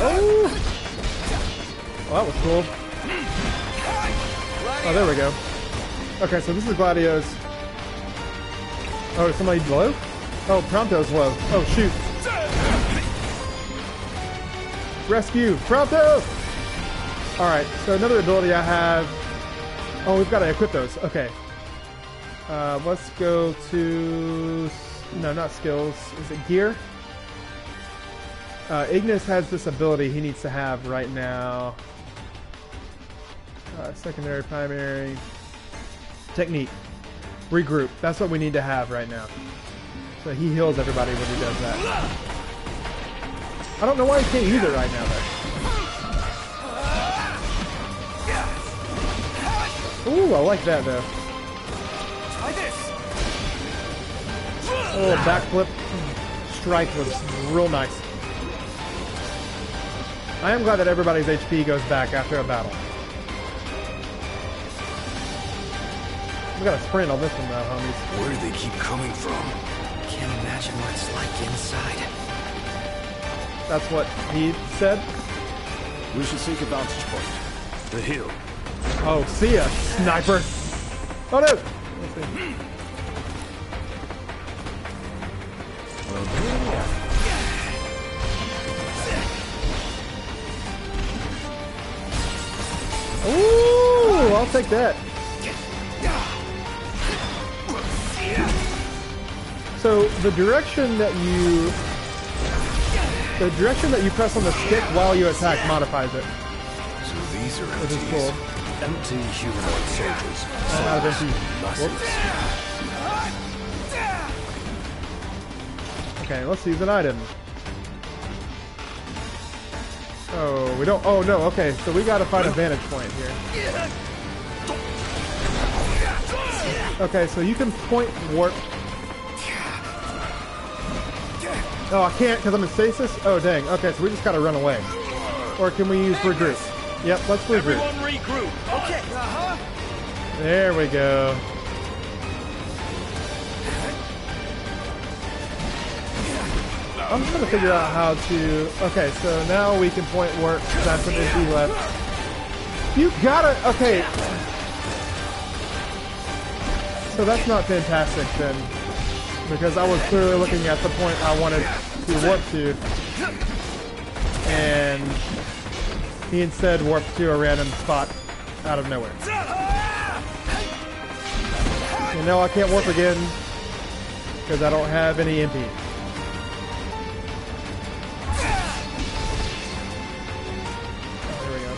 Oh! Well, that was cool. Oh, there we go. Okay, so this is Gladio's. Oh, somebody's low? Oh, Prompto's low. Oh, shoot. Rescue! Prompto! Alright, so another ability I have... Oh, we've got to equip those. Okay. Let's go to... No, not skills. Is it gear? Ignis has this ability he needs to have right now. Secondary, primary... Technique. Regroup. That's what we need to have right now. So he heals everybody when he does that. I don't know why he can't use it right now, though. Ooh, I like that, though. Try this. Oh, backflip strike was real nice. I am glad that everybody's HP goes back after a battle. We got a sprint on this one, though, homies. Where do they keep coming from? Can't imagine what it's like inside. That's what he said. We should seek a vantage point. The hill. Oh, see ya, sniper. Oh, no. Let's see. Ooh, I'll take that. So the direction that you press on the stick while you attack modifies it. So these are Which is empties. cool. Empty humanoid soldiers. I'm out of empty. Whoops. Okay, let's use an item. Oh, we don't. Oh no. Okay, so we gotta find a vantage point here. Okay, so you can point warp. Oh, I can't because I'm in stasis? Oh, dang. Okay, so we just gotta run away. Or can we use regroup? Yep, let's regroup. Everyone regroup. Okay. There we go. I'm trying to figure out how to... Okay, so now we can point warp. That's an empty left. You gotta... Okay. So that's not fantastic then. Because I was clearly looking at the point I wanted to warp to. And he instead warped to a random spot out of nowhere. And now I can't warp again because I don't have any MP. Oh, here we go.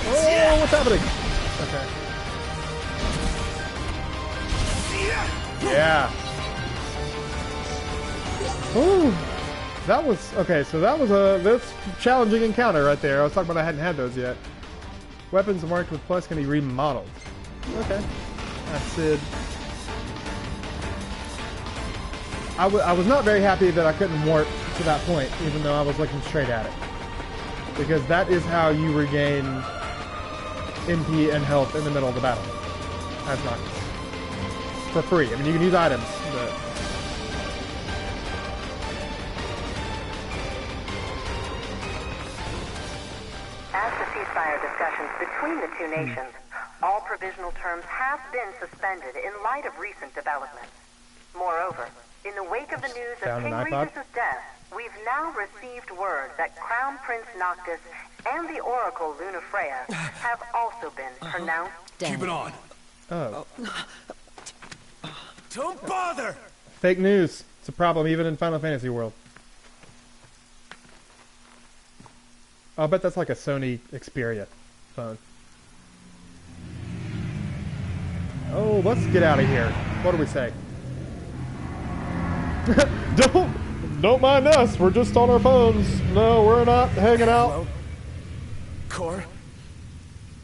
Oh, what's happening? Okay. Yeah. Ooh. That was, okay, so that's a challenging encounter right there. I was talking about I hadn't had those yet. Weapons marked with plus can be remodeled. Okay. That's it. I was not very happy that I couldn't warp to that point, even though I was looking straight at it. Because that is how you regain MP and health in the middle of the battle. That's not for free. I mean, you can use items, but... As the ceasefire discussions between the two nations, all provisional terms have been suspended in light of recent developments. Moreover, In the wake of the news of Found King an iPod? Regis' death, we've now received word that Crown Prince Noctis and the Oracle Luna Freya have also been pronounced dead. Keep it on. Oh. Don't bother! Fake news. It's a problem even in Final Fantasy world. I'll bet that's like a Sony Xperia phone. Oh, let's get out of here. What do we say? Don't mind us. We're just on our phones. No, we're not hanging out. Hello? Core?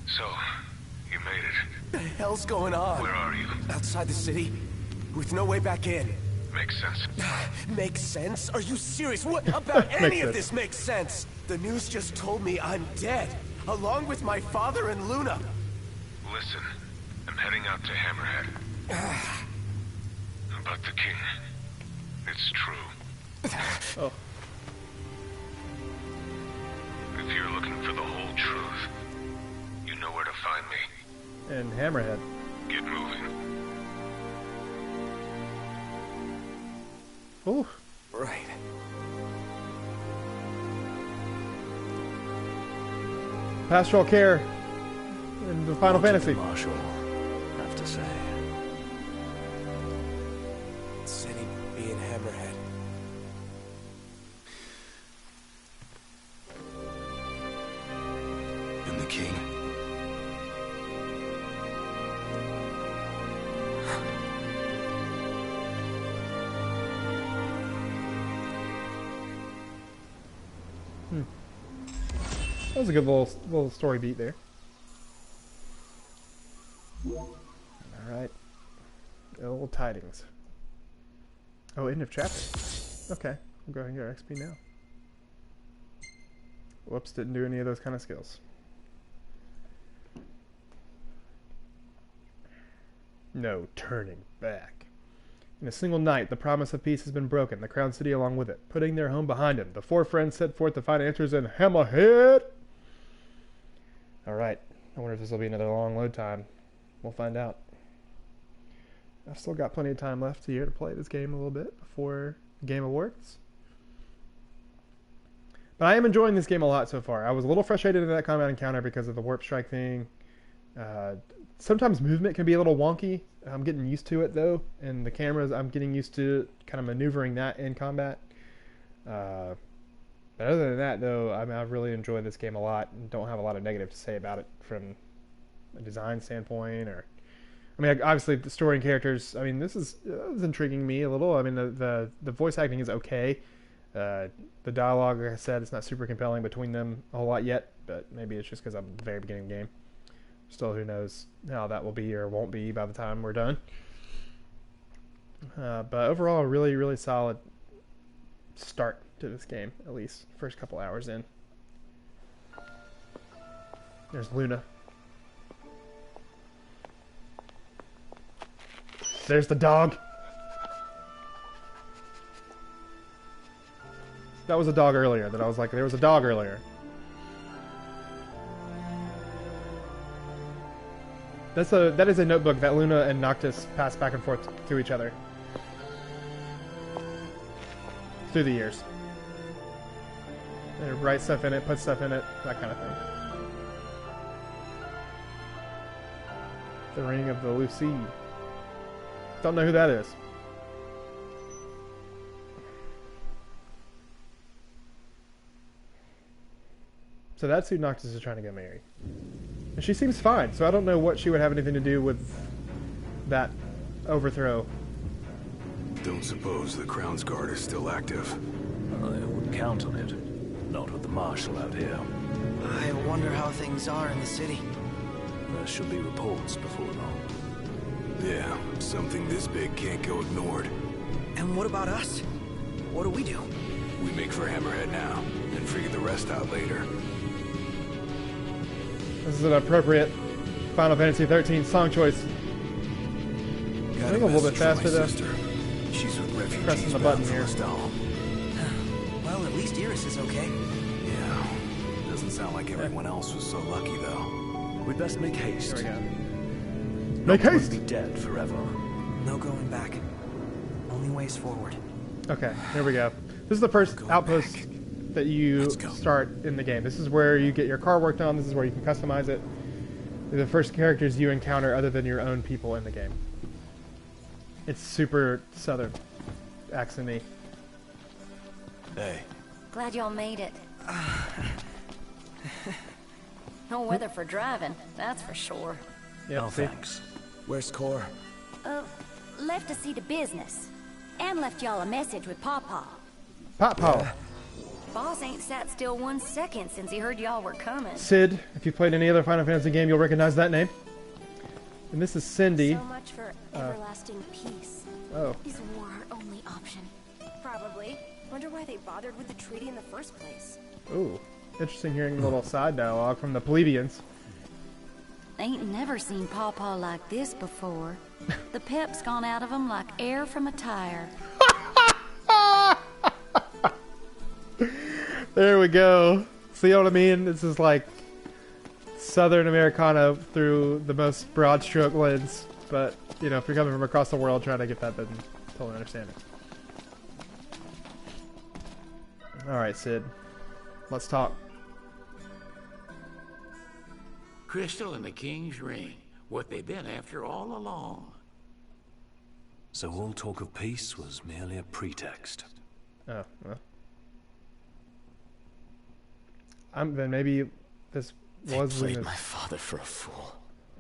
So, you made it. The hell's going on? Where are you? Outside the city, with no way back in. Makes sense. Makes sense? Are you serious? What about any of sense. this makes sense? The news just told me I'm dead, along with my father and Luna. Listen, I'm heading out to Hammerhead. About the king. It's true. Oh. If you're looking for the whole truth, you know where to find me. And Hammerhead. Get moving. Ooh. Right. Pastoral care in the Final What did Fantasy. the Marshal have to say? Said he'd be in Hammerhead. And the king? That was a good little story beat there. Alright. Ill tidings. Oh, end of chapter. Okay. I'm going to get XP now. Whoops, didn't do any of those kind of skills. No turning back. In a single night, the promise of peace has been broken, the Crown City along with it, putting their home behind them. The four friends set forth to find answers in Hammerhead. Alright, I wonder if this will be another long load time. We'll find out. I've still got plenty of time left here to play this game a little bit before the Game Awards. But I am enjoying this game a lot so far. I was a little frustrated in that combat encounter because of the warp strike thing. Sometimes movement can be a little wonky. I'm getting used to it though, and the cameras, I'm getting used to kind of maneuvering that in combat. But other than that though, I really enjoy this game a lot and don't have a lot of negative to say about it from a design standpoint. Or, I mean, obviously the story and characters, I mean, this is intriguing me a little. I mean, the voice acting is okay. The dialogue, like I said, it's not super compelling between them a whole lot yet, but maybe it's just because I'm at the very beginning of the game. Still, who knows how that will be or won't be by the time we're done. But overall, a really, really solid start to this game, at least first couple hours in. There's Luna. There's the dog. That was a dog earlier, that I was like, there was a dog earlier. That is a notebook that Luna and Noctis pass back and forth to each other through the years. They write stuff in it, put stuff in it, that kind of thing. The Ring of the Lucide. Don't know who that is. So that's who Noctis is trying to get married. And she seems fine, so I don't know what she would have anything to do with that overthrow. Don't suppose the Crown's Guard is still active. I wouldn't count on it. Not with the Marshal out here. I wonder how things are in the city. There should be reports before long. Yeah, something this big can't go ignored. And what about us? What do we do? We make for Hammerhead now, and figure the rest out later. This is an appropriate Final Fantasy 13 song choice. I think a little bit faster though. She's with refugees Pressing the button here. Well, at least Iris is okay. Yeah, doesn't sound like everyone else was so lucky though. We'd best make haste. There we go. Not Make to haste! be dead forever. No going back. Only only ways forward. Okay, here we go. This is the first outpost that you start in the game. This is where you get your car worked on. This is where you can customize it. They're the first characters you encounter other than your own people in the game. It's super southern accent-y. Hey. Glad y'all made it. No weather for driving, that's for sure. Yep, Oh, thanks. Where's Core? Left to see to business. And left y'all a message with Pawpaw. Pawpaw. Boss ain't sat still 1 second since he heard y'all were coming. Sid, if you've played any other Final Fantasy game, you'll recognize that name. And this is Cindy. So much for everlasting peace. Oh. Is war our only option? Probably. Wonder why they bothered with the treaty in the first place. Ooh. Interesting hearing a little side dialogue from the plebeians. Ain't never seen Pawpaw like this before. The pep's gone out of him like air from a tire. There we go. See what I mean? This is like Southern Americana through the most broad stroke lens. But, you know, if you're coming from across the world trying to get that, then totally understand it. Alright, Sid. Let's talk. Crystal and the King's Ring. What they've been after all along. So all talk of peace was merely a pretext. Oh, well. Then maybe this was Played Luna's. my father for a fool.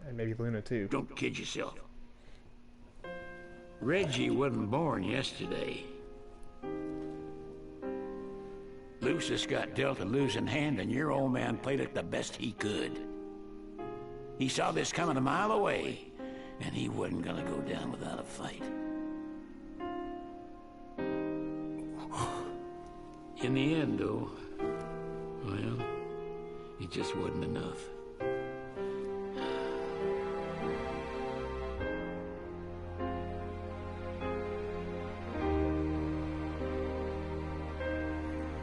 And maybe Luna too. Don't kid yourself. Reggie wasn't born yesterday. Lucius got dealt a losing hand, and your old man played it the best he could. He saw this coming a mile away, and he wasn't gonna go down without a fight. In the end, though, well, it just wasn't enough.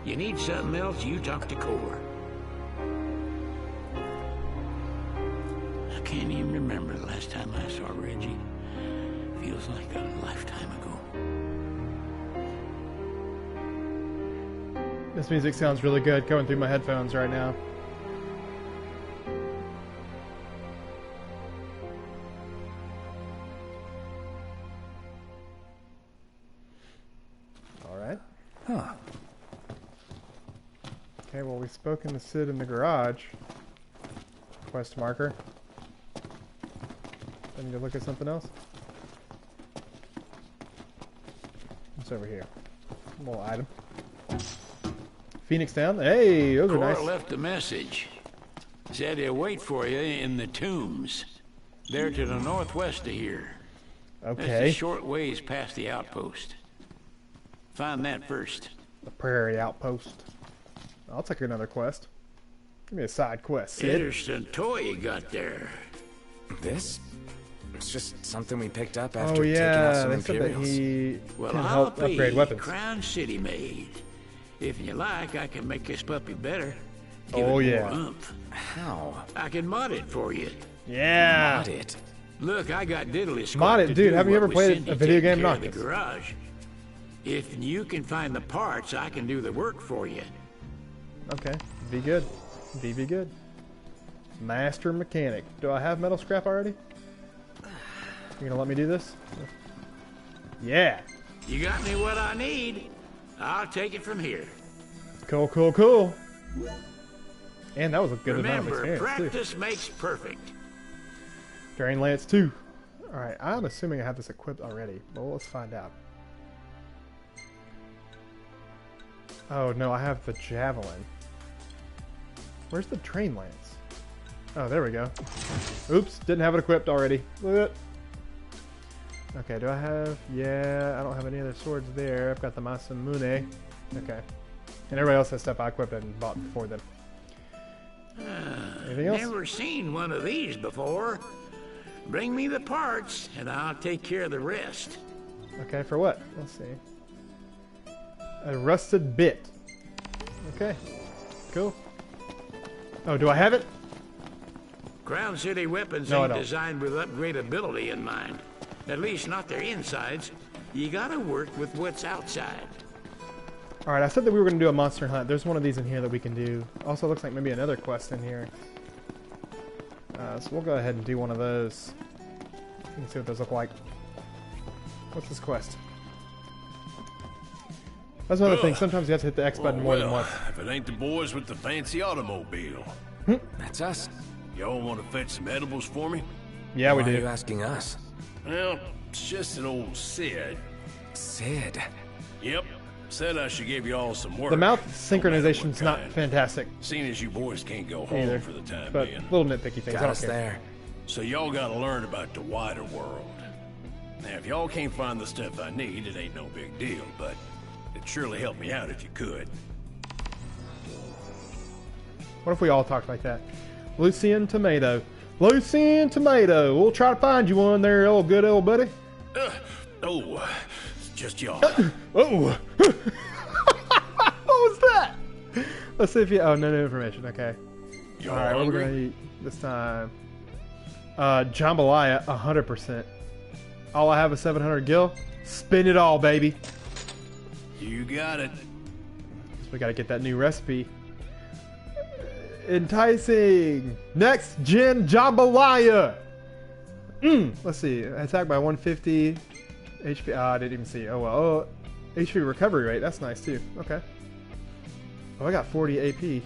You need something else, you talk to Core. I can't even remember the last time I saw Reggie. Feels like a lifetime ago. This music sounds really good going through my headphones right now. Alright. Huh. Okay, well, we've spoken to Sid in the garage. Quest marker. I need to look at something else. What's over here? A little item. Phoenix down. Hey, those are Core nice. left a message. Said he'll wait for you in the tombs. They're to the northwest of here. That's Okay. a short ways past the outpost. Find that first. The prairie outpost. I'll take another quest. Give me a side quest, Sid. Interesting toy you got there. This? It's just something we picked up after Oh taking out yeah, some they said that Imperials. he Well, can I'll help be upgrade weapons. Crown City made. If you like, I can make this puppy better. Give Oh it yeah. more oomph. How? I can mod it for you. Yeah. Mod it. Look, I got diddly squat Mod it, to dude. do Have you what ever was played Cindy a video taking game care of the Noctis? garage. If you can find the parts, I can do the work for you. Okay. Be good. Be good. Master mechanic. Do I have metal scrap already? You gonna let me do this? Yeah. You got me what I need. I'll take it from here. Cool, cool, cool. And that was a good amount of Remember, experience too. practice makes perfect. Drain Lance 2. Alright, I'm assuming I have this equipped already. Well, let's find out. Oh no, I have the Javelin. Where's the Drain Lance? Oh, there we go. Oops, didn't have it equipped already. What? Okay, do I have... Yeah, I don't have any other swords there. I've got the Masamune. Okay. And everybody else has stuff I equipped and bought before them. Anything else? Never seen one of these before. Bring me the parts, and I'll take care of the rest. Okay, for what? Let's see. A rusted bit. Okay. Cool. Oh, do I have it? Crown City weapons No, I ain't don't. designed with upgradability in mind. At least not their insides. You gotta work with what's outside. Alright, I said that we were going to do a monster hunt. There's one of these in here that we can do. Also looks like maybe another quest in here. So we'll go ahead and do one of those. You can see what those look like. What's this quest? That's another thing. Sometimes you have to hit the X button more than once. If it ain't the boys with the fancy automobile. That's us. Y'all want to fetch some edibles for me? Yeah, we Why do. are you asking us? Well, it's just an old Sid. Sid? Yep. Said I should give you all some work. The mouth synchronization's not fantastic. Seeing as you boys can't go home Either. for the time But being. little nitpicky things. I Got don't us care. there. So y'all gotta learn about the wider world. Now, if y'all can't find the stuff I need, it ain't no big deal, but it'd surely help me out if you could. What if we all talked like that? Lucian Tomato. Lucian Tomato. We'll try to find you one there, old good old buddy. Oh, just y'all. Oh. What was that? Let's see if you... Oh, no information. Okay. Y'all Alright, what are we hungry? going to eat this time? Jambalaya, 100%. All I have is 700 gil. Spin it all, baby. You got it. So we got to get that new recipe. Enticing. Next gen jambalaya. Let's see. Attack by 150. HP. I didn't even see. Oh, well. Oh, HP recovery rate. That's nice, too. Okay. Oh, I got 40 AP.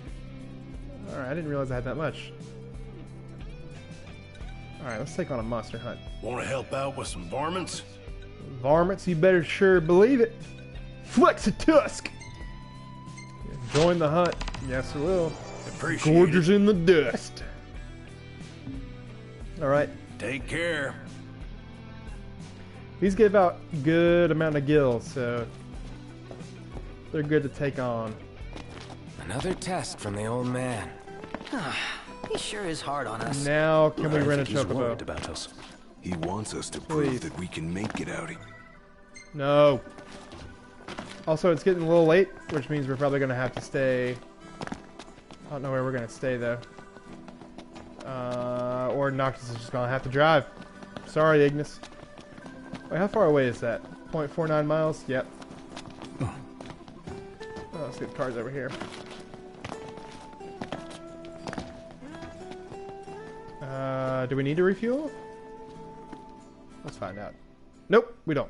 Alright, I didn't realize I had that much. Alright, let's take on a monster hunt. Want to help out with some varmints? Varmints, you better sure believe it. Flex a tusk. Join the hunt. Yes, I will. Appreciate Gorgers it. in the dust. Alright. Take care. These give out good amount of gills, so they're good to take on. Another test from the old man. He sure is hard on us. Now, can we I rent a think he's worried chocobo? about us. He wants us to Please. prove that we can make it out. No. Also, it's getting a little late, which means we're probably going to have to stay. I don't know where we're going to stay, though. Or Noctis is just going to have to drive. Sorry, Ignis. Wait, how far away is that? 0.49 miles? Yep. Oh, let's get the cars over here. Do we need to refuel? Let's find out. Nope, we don't.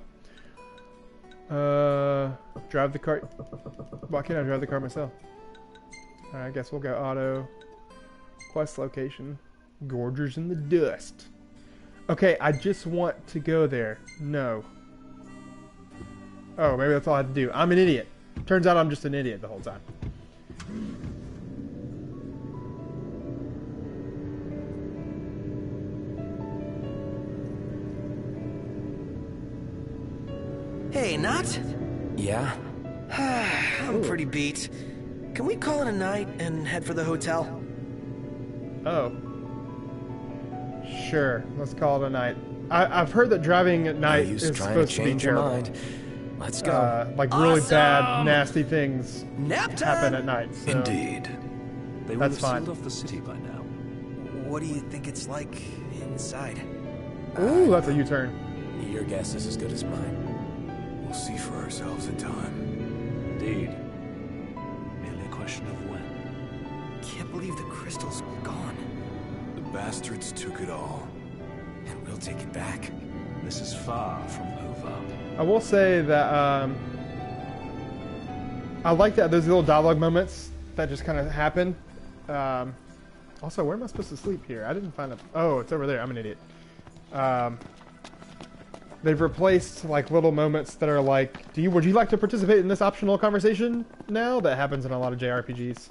Drive the cart. Why can't I drive the car myself? Alright, I guess we'll go auto. Quest location. Gorgers in the dust. Okay, I just want to go there. No. Oh, maybe that's all I have to do. I'm an idiot. Turns out I'm just an idiot the whole time. Hey, Not? Yeah? I'm pretty beat. Can we call it a night and head for the hotel? Oh. Sure, let's call it a night. I've heard that driving at night is trying to supposed to be change your terrible. mind. Let's go. Like really bad, Awesome! nasty things Nap time! happen at night. So Indeed. They will That's have fine. sealed off the city by now. What do you think it's like inside? Ooh, that's a U-turn. Your guess is as good as mine. We'll see for ourselves in time. Indeed. Merely a question of when. Can't believe the crystal's gone. The bastards took it all. And we'll take it back. This is far from over. I will say that I like that those little dialogue moments that just kind of happen. Also, where am I supposed to sleep here? I didn't find a... Oh, it's over there. I'm an idiot. They've replaced like little moments that are like, would you like to participate in this optional conversation now? That happens in a lot of JRPGs.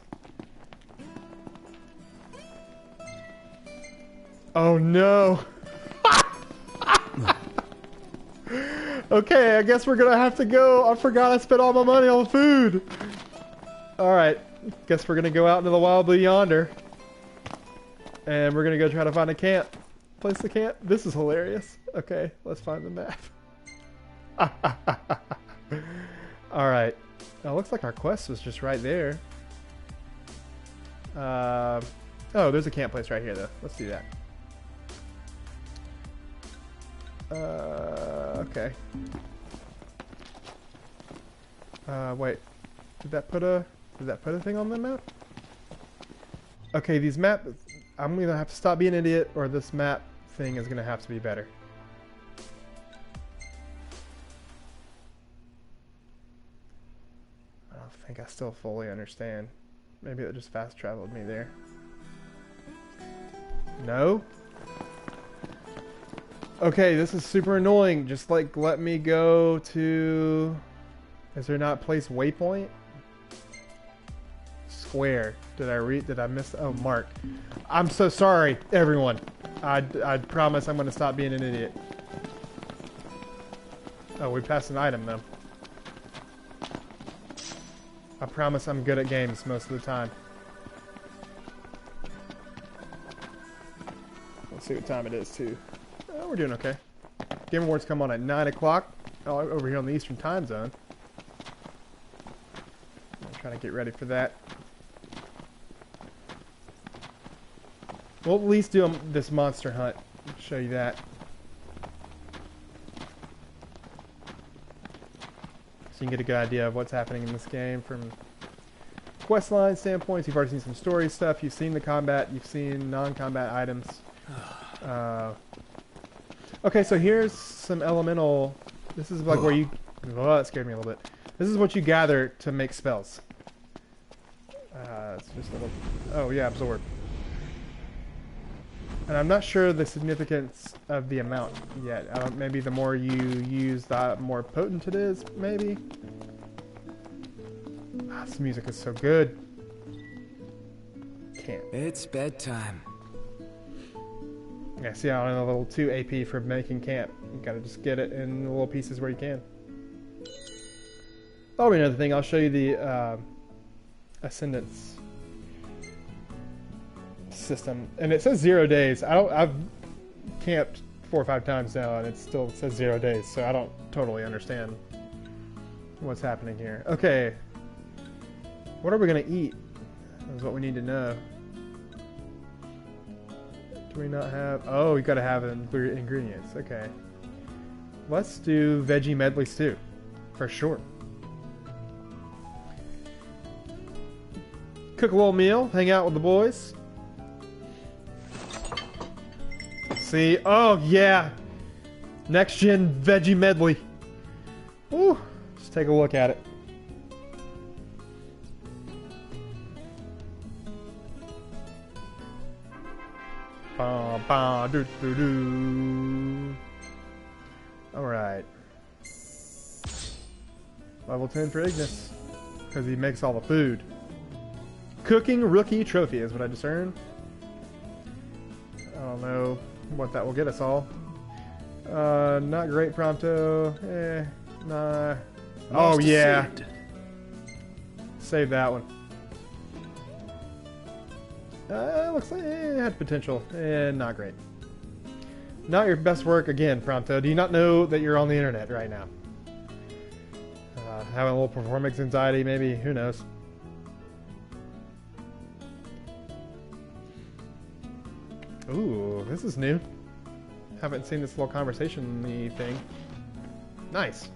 Oh no. Okay, I guess we're gonna have to go. I forgot I spent all my money on food. Alright, guess we're gonna go out into the wild blue yonder. And we're gonna go try to find a camp. Place to camp? This is hilarious. Okay, let's find the map. Alright. It looks like our quest was just right there. Oh, there's a camp place right here though. Let's do that. Okay. Wait. Did that put a thing on the map? Okay, these map... I'm gonna have to stop being an idiot, or this map thing is gonna have to be better. I don't think I still fully understand. Maybe it just fast traveled me there. No? Okay, this is super annoying. Just like let me go to... Is there not place waypoint? Square. Did I miss? Oh, mark. I'm so sorry, everyone. I promise I'm gonna stop being an idiot. Oh, we passed an item though. I promise I'm good at games most of the time. Let's see what time it is too. Oh, we're doing okay. Game Awards come on at 9 o'clock. Oh, over here on the Eastern Time Zone. I'm trying to get ready for that. We'll at least do this monster hunt. Show you that. So you can get a good idea of what's happening in this game from questline standpoints. You've already seen some story stuff. You've seen the combat. You've seen non-combat items. Okay, so here's some elemental... This is like where you... Oh, that scared me a little bit. This is what you gather to make spells. It's just a little... Oh, yeah, absorb. And I'm not sure the significance of the amount yet. Maybe the more you use, the more potent it is, maybe? Ah, this music is so good. Can't. It's bedtime. Yeah, see, on a level 2 AP for making camp. You gotta just get it in the little pieces where you can. Oh, another thing, I'll show you the Ascendance system, and it says 0 days. I've camped 4 or 5 times now, and it still says 0 days, so I don't totally understand what's happening here. Okay, what are we gonna eat? Is what we need to know. Do we not have? Oh, you gotta have ingredients. Okay, let's do veggie medley stew for sure. Cook a little meal, hang out with the boys. See, oh yeah, next gen veggie medley. Woo, just take a look at it. Ba, ba, doo, doo, doo. All right, level 10 for Ignis because he makes all the food. Cooking rookie trophy is what I just earned. I don't know what that will get us all. Not great, Prompto. Nah. Oh yeah. Save that one. Looks like it had potential. Not great. Not your best work again, Prompto. Do you not know that you're on the internet right now? Having a little performance anxiety, maybe. Who knows? Ooh, this is new. Haven't seen this little conversation-y thing. Nice.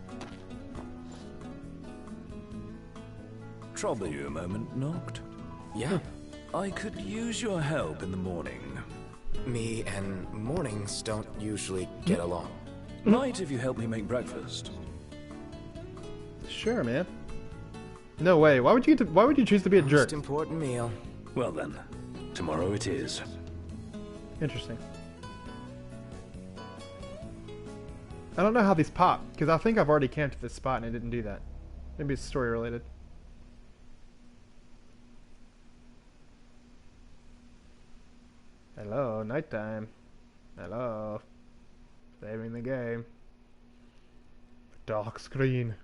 Trouble you a moment, Noct? Yeah? I could use your help in the morning. Me and mornings don't usually get along. Might if you help me make breakfast. Sure, man. No way. Why would you choose to be a jerk? Most important meal. Well then, tomorrow it is. Interesting. I don't know how these pop, because I think I've already camped at this spot and it didn't do that. Maybe it's story related. Hello, nighttime. Hello. Saving the game. Dark screen.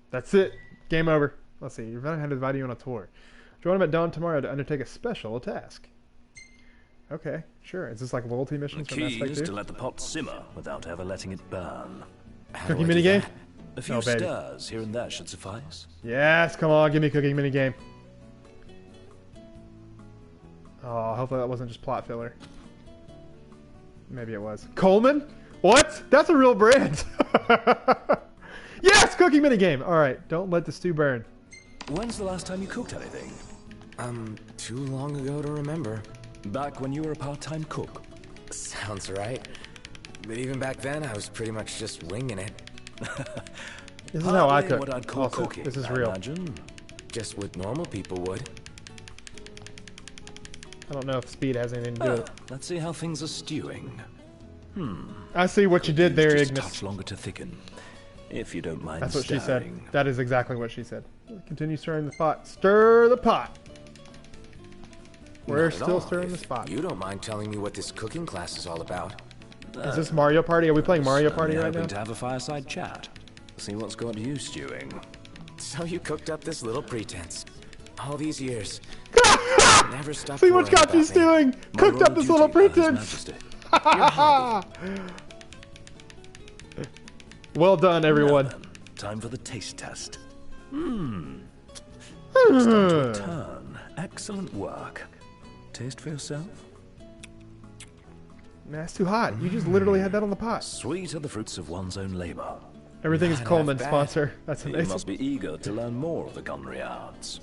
That's it. Game over. Let's see. You're going to invite you on a tour. Join them at dawn tomorrow to undertake a special task. Okay, sure. Is this like loyalty missions from Mass The Effect key is 2? to let the pot simmer without ever letting it burn. Cooking minigame? A few Oh, baby. stirs here and there should suffice. Yes, come on, give me a cooking minigame. Oh, hopefully that wasn't just plot filler. Maybe it was. Coleman? What? That's a real brand. Yes! Cooking minigame! Alright, don't let the stew burn. When's the last time you cooked anything? Too long ago to remember. Back when you were a part-time cook. Sounds right. But even back then, I was pretty much just winging it. This is how I Hardly cook. what I'd call Also, cooking, this is I real. imagine. Just what normal people would. I don't know if speed has anything to do with it. Let's see how things are stewing. I see what you did there, Just a Ignis. touch longer to thicken, if you don't mind. That's what she said. stirring. That is exactly what she said. Continue stirring the pot. Stir the pot. We're Not at still all, stirring if this pot. You don't mind telling me what this cooking class is all about? Is this Mario Party? Are we playing Mario Party Certainly right hoping now? to have a fireside chat. See what's got you stewing. So you cooked up this little pretense. All these years. Never stopped See what's worrying got you about me. stewing. My Cooked up royal this little duty, His pretense. Majesty. Well done, everyone. Now then, time for the taste test. It's time to turn. Excellent work. Taste for yourself. That's too hot. You just literally had that on the pot. Sweet are the fruits of one's own labor. Everything is Not Coleman half bad. sponsor. That's You amazing. must be eager to learn more of the culinary arts.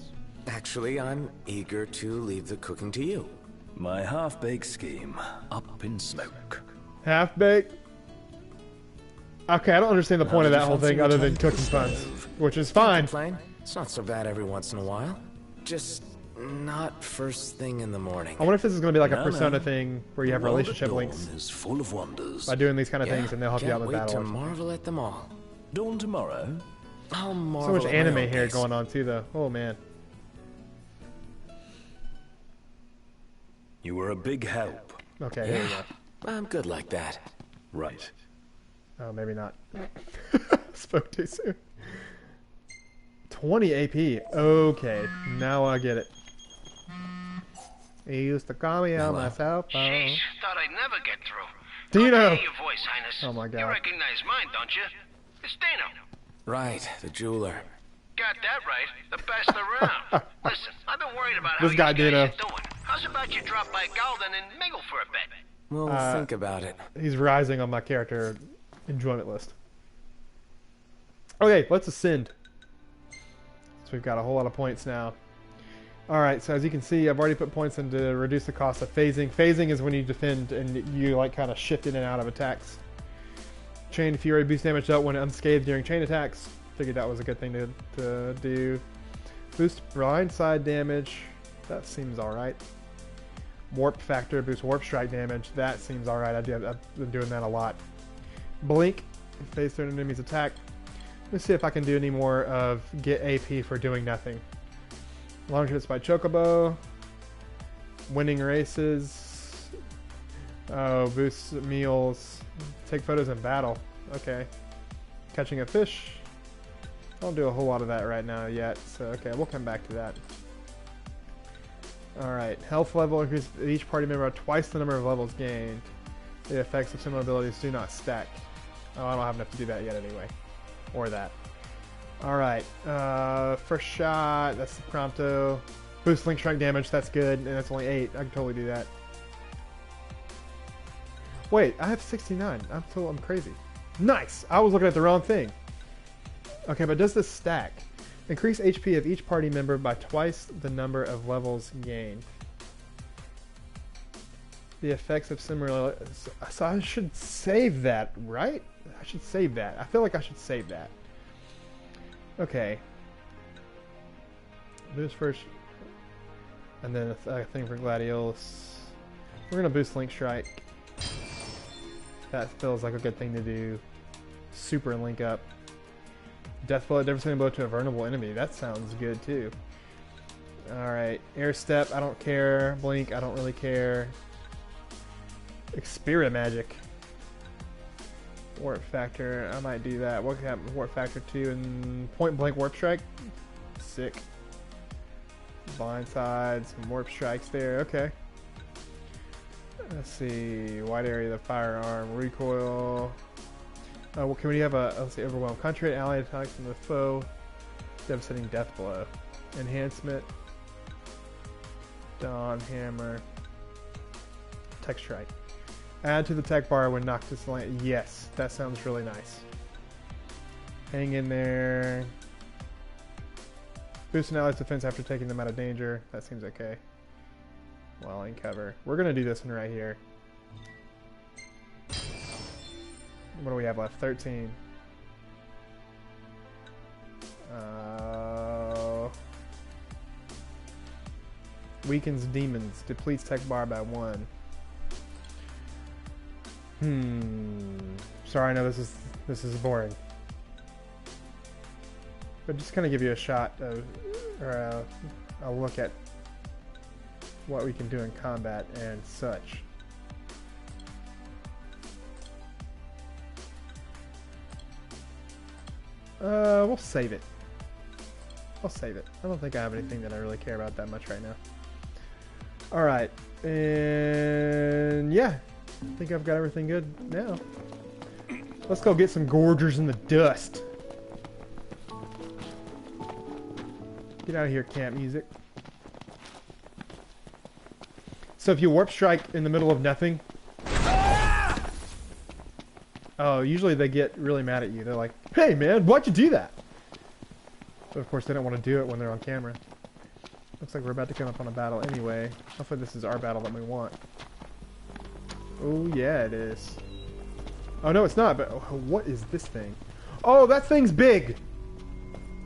Actually, I'm eager to leave the cooking to you. My half-baked scheme, up in smoke. Half baked. Okay, I don't understand the point of did that you whole fancy thing other than returning to cooking the puns, stove? which is fine. Complain? It's not so bad every once in a while. Just not first thing in the morning. I wonder if this is going to be like a No, Persona no. thing where you have The world at relationship dawn links is full of wonders. by doing these kind of Yeah, things, and they'll help you out can't with wait to battle. marvel at them all. Dawn tomorrow. I'll So marvel much at my anime own here pace. going on too, though. Oh man. You were a big help. Okay, here we go. I'm good like that. Right. Oh, maybe not. Spoke too soon. 20 AP. Okay, now I get it. He used to call me on my cell phone. Jeez, thought I'd never get through. Dino! Glad to hear your voice, Highness. Oh my You god. recognize mine, don't you? It's Dino. Right, the jeweler. Got that right. The best around. Listen, I've been worried about This how guy, you guys Dino. are doing. How's about you drop by Galden and mingle for a bit? We'll think about it. He's rising on my character enjoyment list. Okay, let's ascend. So we've got a whole lot of points now. Alright, so as you can see, I've already put points in to reduce the cost of phasing. Phasing is when you defend and you like kind of shift in and out of attacks. Chain Fury boost damage up when unscathed during chain attacks. Figured that was a good thing to do. Boost blindside damage. That seems alright. Warp factor boosts warp strike damage. That seems alright. I've been doing that a lot. Blink. Phase turn enemy's attack. Let's see if I can do any more of get AP for doing nothing. Long hits by Chocobo. Winning races. Oh, boosts meals. Take photos in battle. Okay. Catching a fish. I don't do a whole lot of that right now yet, so okay, we'll come back to that. Alright, health level increases each party member by twice the number of levels gained. The effects of similar abilities do not stack. Oh, I don't have enough to do that yet anyway. Or that. Alright, first shot, that's the Prompto. Boost link strike damage, that's good, and that's only 8. I can totally do that. Wait, I have 69. I'm crazy. Nice! I was looking at the wrong thing. Okay, but does this stack? Increase HP of each party member by twice the number of levels gained. The effects of similar... So I should save that, right? I should save that. I feel like I should save that. Okay. Boost first. And then a thing for Gladiolus. We're going to boost Link Strike. That feels like a good thing to do. Super Link Up. Death Blow, devastating blow to a vulnerable enemy. That sounds good too. Alright. Air Step, I don't care. Blink, I don't really care. Spirit Magic. Warp Factor, I might do that. What can happen? Warp Factor 2 and Point Blank Warp Strike. Sick. Blindside, some Warp Strikes there. Okay. Let's see. Wide area of the firearm. Recoil. Well, can we have a, let's see, Overwhelm. Concentrate ally attacks from the foe. Devastating Death Blow. Enhancement. Dawn Hammer. Tech Strike. Add to the tech bar when Noctis land. Yes, that sounds really nice. Hang in there. Boost an ally's defense after taking them out of danger. That seems okay. While in cover. We're going to do this one right here. What do we have left? 13. Weakens demons. Depletes tech bar by 1. Sorry, I know this is boring. But just kind of give you a shot of, or a look at what we can do in combat and such. We'll save it. I'll save it. I don't think I have anything that I really care about that much right now. Alright, and yeah, I think I've got everything good now. Let's go get some gorgers in the dust. Get out of here, camp music. So if you warp strike in the middle of nothing... Oh, usually they get really mad at you. They're like, hey man, why'd you do that? But of course they don't want to do it when they're on camera. Looks like we're about to come up on a battle anyway. Hopefully this is our battle that we want. Oh yeah, it is. Oh no, it's not, but what is this thing? Oh, that thing's big!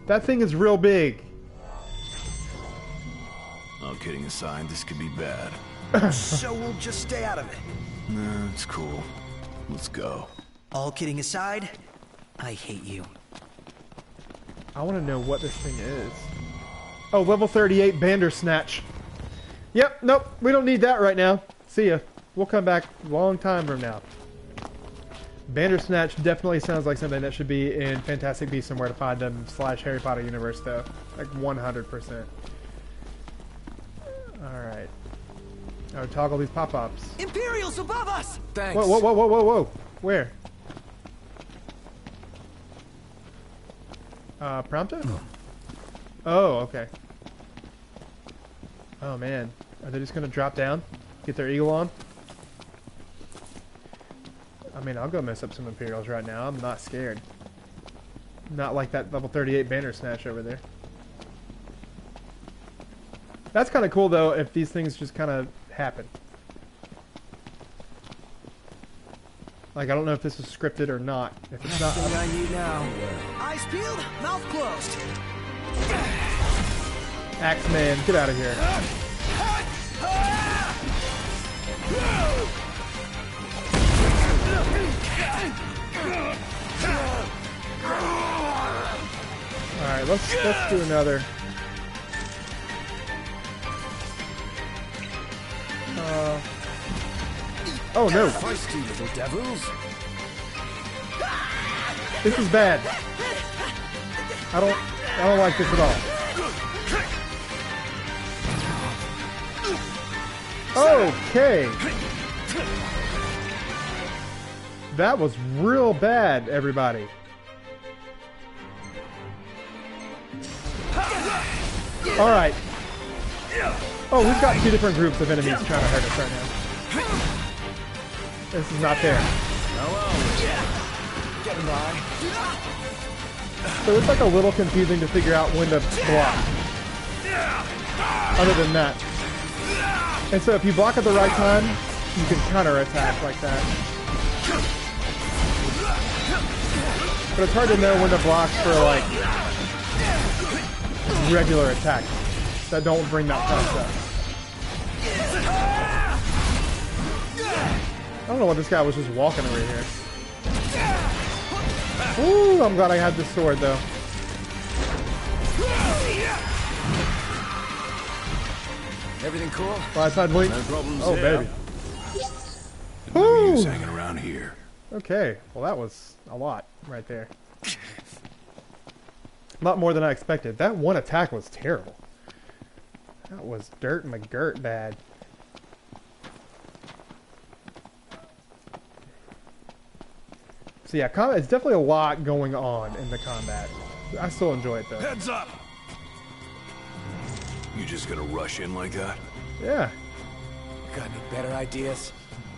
That thing is real big. All kidding aside, this could be bad. So we'll just stay out of it. Nah, it's cool. Let's go. All kidding aside, I hate you. I want to know what this thing is. Oh, level 38 Bandersnatch. Yep, nope, we don't need that right now. See ya. We'll come back a long time from now. Bandersnatch definitely sounds like something that should be in Fantastic Beasts and Where to Find Them / Harry Potter universe, though. Like 100%. Alright. Oh, toggle these pop-ups. Imperials above us! Thanks. Whoa, whoa, whoa, whoa, whoa, whoa. Where? Prompto? Oh, okay. Oh, man. Are they just gonna drop down? Get their eagle on? I mean, I'll go mess up some Imperials right now. I'm not scared. Not like that level 38 Bandersnatch over there. That's kind of cool, though, if these things just kind of happen. Like, I don't know if this is scripted or not. If it's not... I need now. Eyes peeled, mouth closed. Axeman, get out of here. Alright, let's do another. Oh no! Feisty little devils. This is bad. I don't like this at all. Okay. That was real bad, everybody. Alright. Oh, we've got 2 different groups of enemies trying to hurt us right now. This is not fair. Getting by. So it's like a little confusing to figure out when to block. Other than that. And so if you block at the right time, you can counter-attack like that. But it's hard to know when to block for, like, regular attacks that don't bring that concept. I don't know what this guy was just walking over here. Ooh, I'm glad I had this sword, though. Everything cool? Right side blink. No problems. Oh, there. baby. No use hanging around here. Okay, well that was a lot right there. A lot more than I expected. That one attack was terrible. That was dirt McGirt bad. So yeah, combat, it's definitely a lot going on in the combat. I still enjoy it though. Heads up! You just gonna rush in like that? Yeah. Got any better ideas?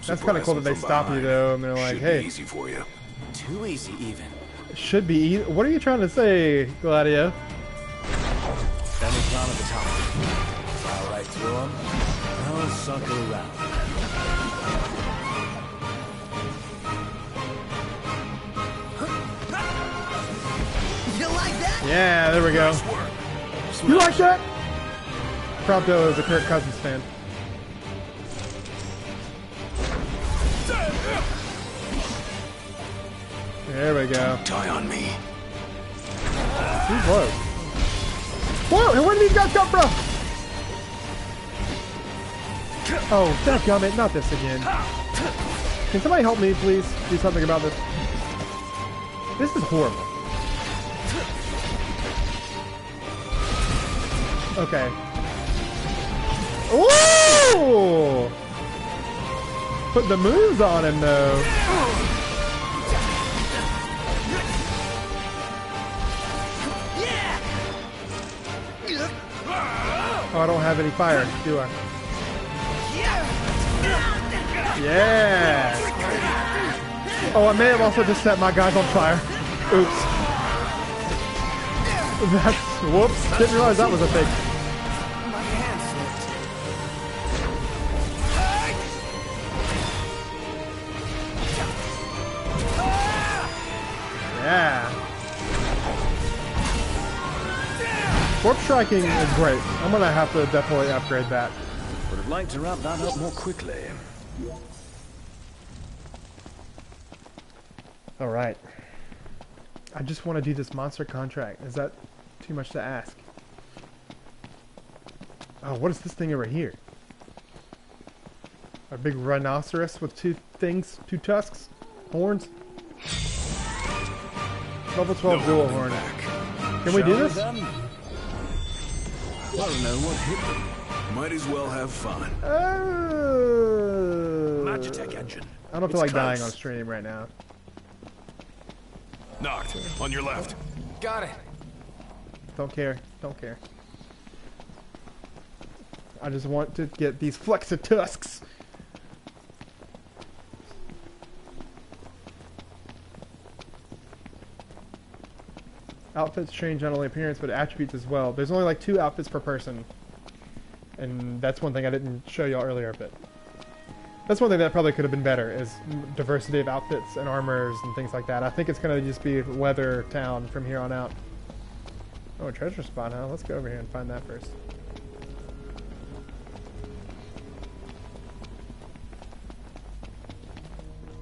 That's kind of cool that they stop you though, and they're like, Should "Hey, be easy for you." Too easy, even. Should be easy. What are you trying to say, Gladio? Any plan of attack? Fire right through them. I'll circle around. You like that? Yeah, there we go. You like that? Prompto is a Kirk Cousins fan. There we go. Die on me. He's low. Whoa! Where did these guys come from? Oh, dadgummit, not this again. Can somebody help me, please? Do something about this. This is horrible. Okay. Ooh! Put the moves on him, though. Oh, I don't have any fire, do I? Yeah! Oh, I may have also just set my guys on fire. Oops. That's... Whoops. Didn't realize that was a thing. Yeah. Warp striking is great. I'm gonna have to definitely upgrade that. Would have liked to wrap that up more quickly. Alright. I just want to do this monster contract. Is that too much to ask? Oh, what is this thing over here? A big rhinoceros with two tusks? Horns? Level 12 dual horn. Can we do this? I don't know what hit them. Might as well have fun. Magitech engine. I don't feel like dying on stream right now. Knocked. On your left. Got it. Don't care. Don't care. I just want to get these flexor tusks. Outfits change not only appearance but attributes as well. There's only like 2 outfits per person. And that's one thing I didn't show y'all earlier, but that's one thing that probably could have been better, is diversity of outfits and armors and things like that. I think it's going to just be Weather Town from here on out. Oh, a treasure spot, huh? Let's go over here and find that first.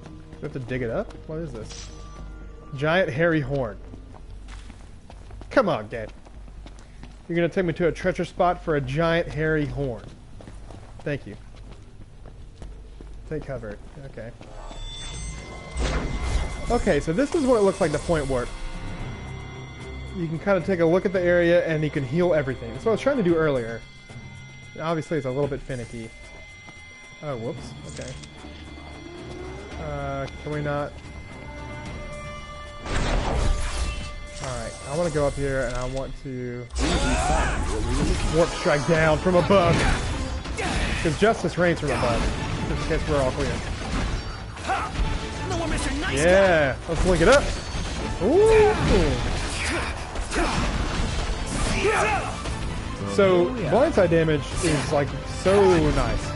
Do we have to dig it up? What is this? Giant hairy horn. Come on, Dad. You're going to take me to a treasure spot for a giant hairy horn. Thank you. Take cover. Okay. Okay, so this is what it looks like, the point warp. You can kind of take a look at the area and you can heal everything. That's what I was trying to do earlier. Obviously, it's a little bit finicky. Oh, whoops. Okay. Can we not... Alright, I want to go up here and I want to warp strike down from above. Because justice reigns from above. Just in case we're all clear. Yeah, let's link it up. Ooh. So, blindside damage is like so nice.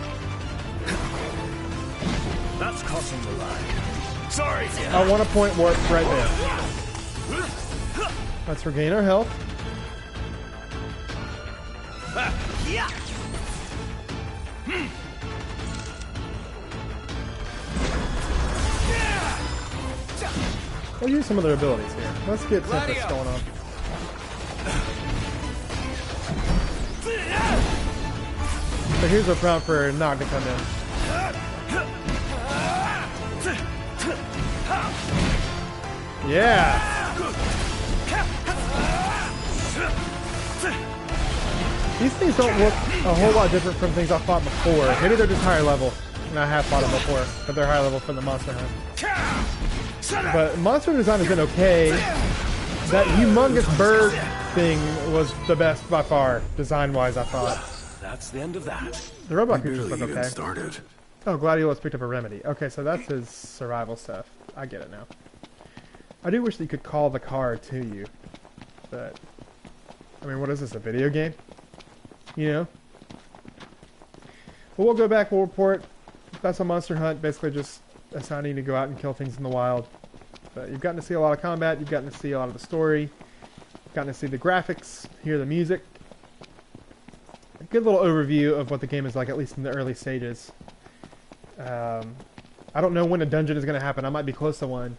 That's crossing the line. Sorry. I want a point warp right there. Let's regain our health. We'll use some of their abilities here. Let's get Tempest going on. So here's our prompt for Nog to come in. Yeah! These things don't look a whole lot different from things I've fought before. Maybe they're just higher level, and I have fought them before, but they're higher level from the Monster Hunt. But monster design has been okay. That humongous bird thing was the best by far, design-wise, I thought. That's the end of that. The robot creatures look okay. I do wish that you could call the car to you, but I mean, what is this, a video game? You know? But we'll go back, we'll report. That's a monster hunt, basically just assigning you to go out and kill things in the wild. But you've gotten to see a lot of combat, you've gotten to see a lot of the story, you've gotten to see the graphics, hear the music. A good little overview of what the game is like, at least in the early stages. I don't know when a dungeon is going to happen. I might be close to one.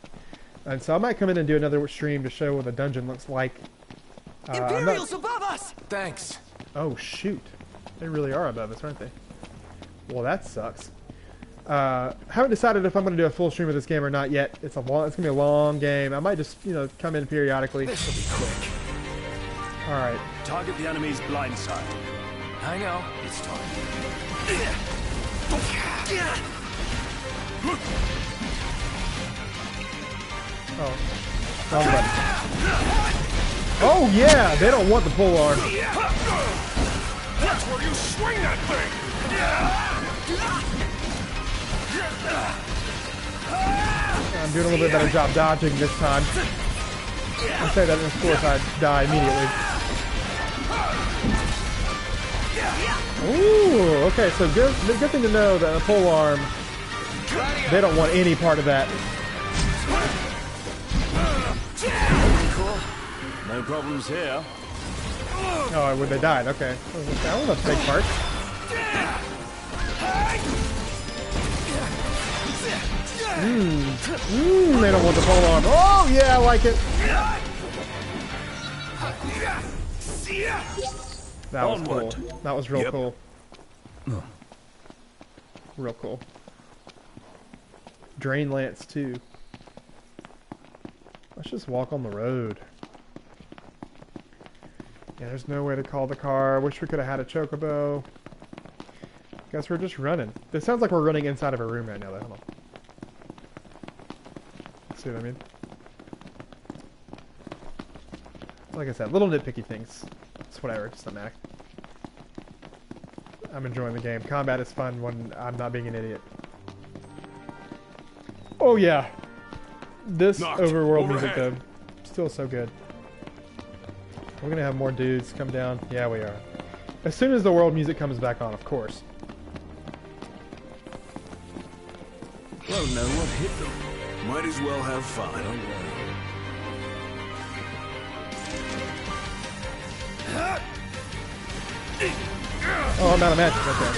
And so I might come in and do another stream to show what a dungeon looks like. Imperials above us! Thanks. Oh, shoot. They really are above us, aren't they? Well, that sucks. Haven't decided if I'm going to do a full stream of this game or not yet. It's going to be a long game. I might just, you know, come in periodically. This'll be quick. Alright. Target the enemy's blind side. I know. It's time. Oh. Wrong button. Oh, yeah! They don't want the pole arm. That's where you swing that thing! I'm doing a little bit better job dodging this time. I say that, and of course I die immediately. Ooh, okay, so good thing to know that a pole arm, they don't want any part of that. Cool. No problems here. Oh, when they died, okay. I don't want to take part. They don't want the pole arm. Oh, yeah, I like it. That was cool. That was real cool. Real cool. Drain Lance, too. Let's just walk on the road. Yeah, there's no way to call the car. Wish we could have had a chocobo. Guess we're just running. It sounds like we're running inside of a room right now, though. Hold on. See what I mean? Like I said, little nitpicky things. It's whatever, it's not matter. I'm enjoying the game. Combat is fun when I'm not being an idiot. Oh yeah! This overworld music though, still so good. We're gonna have more dudes come down. Yeah, we are. As soon as the world music comes back on, of course. Don't know what hit them. Might as well have fun. Oh, I'm out of matches. Okay.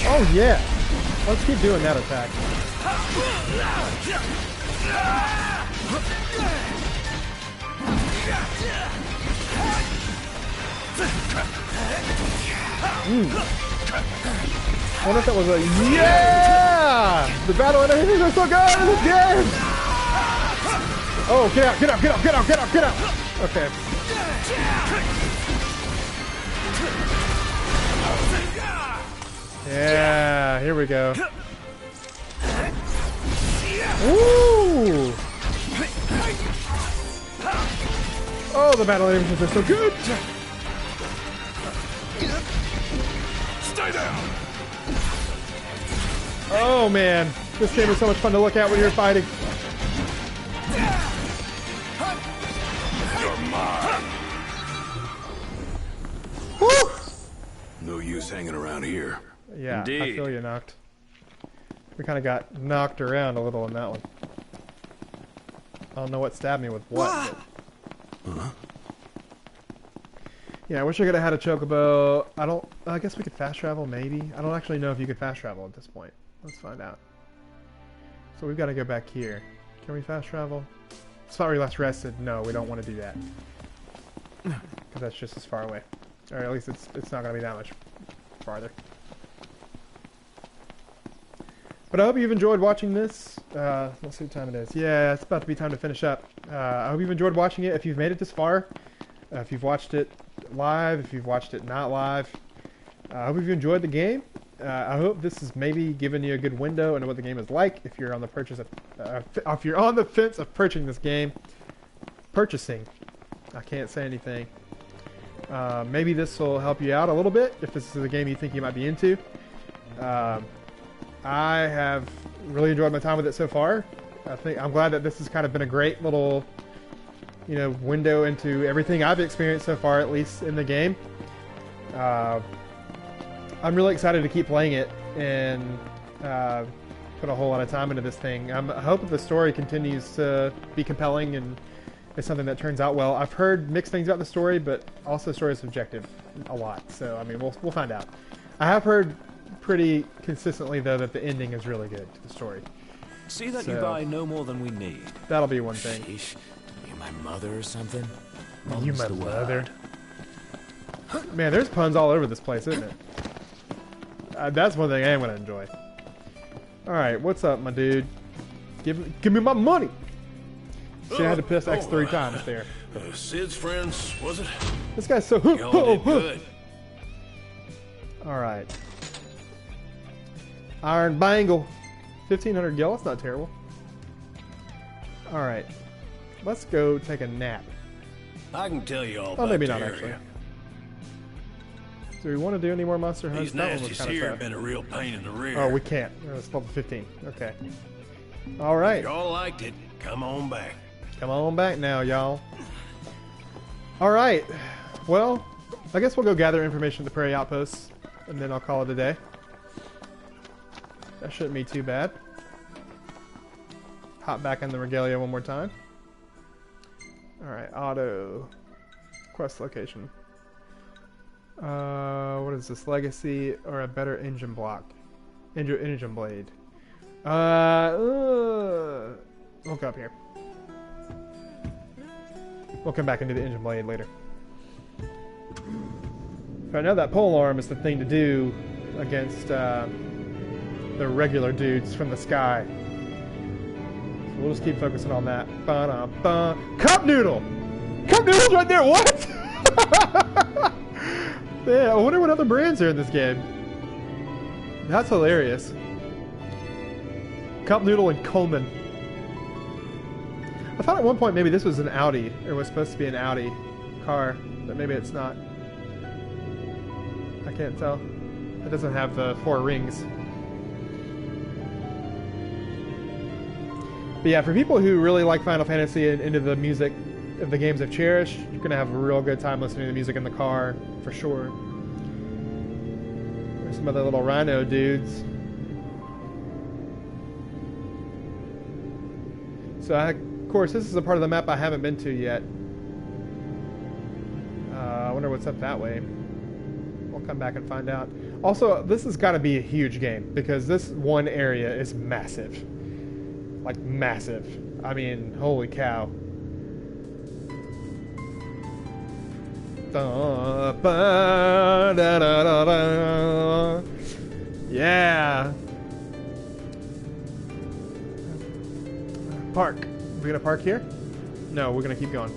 Oh yeah! Let's keep doing that attack. I wonder if that was a yeah! The battle enemies are so good in this game! Oh, get out, get out, get out, get out, get out, get out! Okay. Yeah, here we go. Ooh! Oh, the battle animations are so good! Stay down! Oh man, this game is so much fun to look at when you're fighting. You're mine! Woo! No use hanging around here. Yeah, Indeed. I feel you, Knocked. We kind of got knocked around a little in that one. I don't know what stabbed me with what. But... Yeah, I wish I could have had a chocobo. I guess we could fast travel, maybe. I don't actually know if you could fast travel at this point. Let's find out. So we've got to go back here. Can we fast travel? Spot where we last rested. No, we don't want to do that. Because that's just as far away. Or at least it's not going to be that much farther. But I hope you've enjoyed watching this. Let's see what time it is. Yeah, it's about to be time to finish up. I hope you've enjoyed watching it. If you've made it this far, if you've watched it live, if you've watched it not live, I hope you've enjoyed the game. I hope this has maybe given you a good window into what the game is like. If you're on the if you're on the fence of purchasing this game, I can't say anything. Maybe this will help you out a little bit if this is a game you think you might be into. I have really enjoyed my time with it so far. I'm glad that this has kind of been a great little, window into everything I've experienced so far, at least in the game. I'm really excited to keep playing it and put a whole lot of time into this thing. I hope that the story continues to be compelling and is something that turns out well. I've heard mixed things about the story, but also the story is subjective a lot. So, I mean, we'll find out. I have heard pretty consistently, though, that the ending is really good to the story. See that you buy no more than we need. That'll be one thing. Sheesh. You my mother or something? You my mother. Man, there's puns all over this place, isn't it? That's one thing I am going to enjoy. Alright, what's up, my dude? Give me my money! See, I had to piss X 3 times there. Sid's friends, was it? This guy's so... Y'all did good. Alright. Iron Bangle. 1,500 gil, that's not terrible. Alright. Let's go take a nap. I can tell you all about maybe the not, area. actually. Do we want to do any more Monster Hunts? These That one was nasties kind of here sad. have been a real pain in the rear. Oh, we can't. It's level 15. Okay. Alright. If y'all liked it, come on back. Come on back now, y'all. Alright. Well, I guess we'll go gather information at the Prairie Outposts, and then I'll call it a day. That shouldn't be too bad. Hop back in the Regalia one more time. Alright, auto. Quest location. What is this? Legacy or a better engine block? Engine blade. We'll go up here. We'll come back and do the engine blade later. But I know that pole arm is the thing to do against the regular dudes from the sky. So we'll just keep focusing on that. Ba-da-ba. Cup noodle! Cup noodle's right there! What? Yeah, I wonder what other brands are in this game. That's hilarious. Cup noodle and Coleman. I thought at one point maybe this was an Audi, or was supposed to be an Audi car, but maybe it's not. I can't tell. It doesn't have the 4 rings. But yeah, for people who really like Final Fantasy and into the music of the games I've cherished, you're going to have a real good time listening to the music in the car, for sure. There's some other little rhino dudes. So, of course, this is a part of the map I haven't been to yet. I wonder what's up that way. We'll come back and find out. Also, this has got to be a huge game, because this one area is massive. Like, massive. I mean, holy cow. Yeah. Park. Are we gonna park here? No, we're gonna keep going.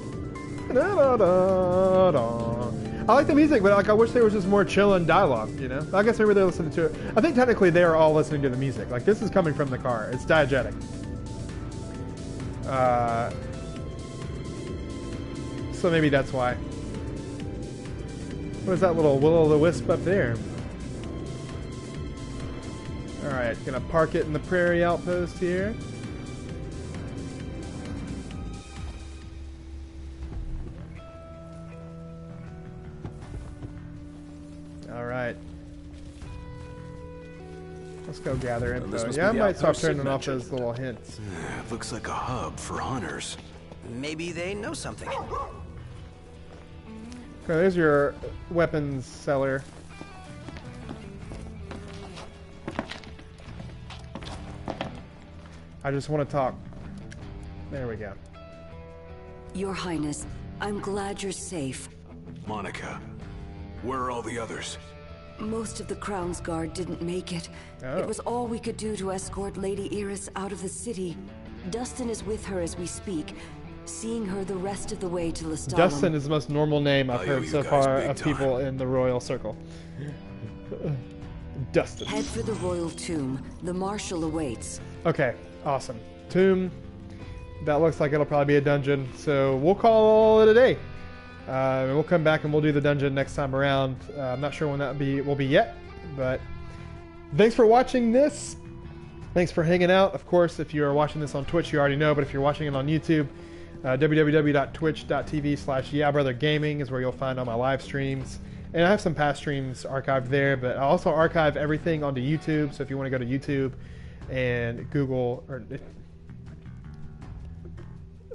I like the music, but like I wish there was just more chill and dialogue, you know? I guess maybe they're listening to it. I think technically they are all listening to the music. Like, this is coming from the car. It's diegetic. So maybe that's why. What is that little will-o'-the-wisp up there? Alright, gonna park it in the Prairie Outpost here. Alright. Let's go gather info. Yeah, I might stop turning off those little hints. It looks like a hub for hunters. Maybe they know something. Okay, there's your weapons seller. I just want to talk. There we go. Your Highness, I'm glad you're safe. Monica, where are all the others? Most of the Crown's Guard didn't make it. Oh. It was all we could do to escort Lady Iris out of the city. Dustin is with her as we speak, seeing her the rest of the way to Lestalem. Dustin is the most normal name I've I owe heard you so guys far big of people in the royal circle. Dustin. Head for the royal tomb. The marshal awaits. Okay, awesome. Tomb. That looks like it'll probably be a dungeon, so we'll call it a day. We'll come back and we'll do the dungeon next time around. I'm not sure when that will be yet, but thanks for watching this Thanks for hanging out. Of course, if you're watching this on Twitch, you already know, but if you're watching it on YouTube, www.twitch.tv/YEAHbrothergaming is where you'll find all my live streams. And I have some past streams archived there, but I also archive everything onto YouTube. So if you want to go to YouTube and Google,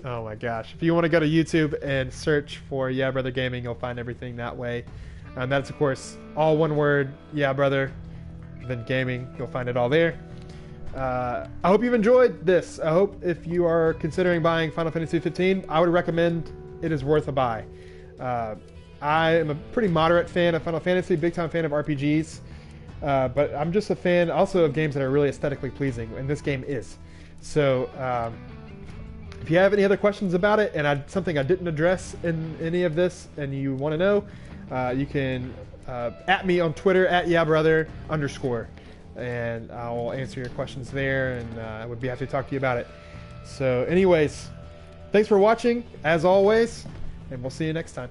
oh my gosh, if you want to go to YouTube and search for YEAHbrother Gaming, you'll find everything that way. And that's, of course, all one word, YEAHbrother, then gaming. You'll find it all there. I hope you've enjoyed this. I hope if you are considering buying Final Fantasy 15, I would recommend it is worth a buy. I am a pretty moderate fan of Final Fantasy, big time fan of RPGs, but I'm just a fan also of games that are really aesthetically pleasing, and this game is. So if you have any other questions about it, and something I didn't address in any of this, and you want to know, you can at me on Twitter at YEAHbrother_. And I'll answer your questions there, and I would be happy to talk to you about it. So anyways, thanks for watching, as always, and we'll see you next time.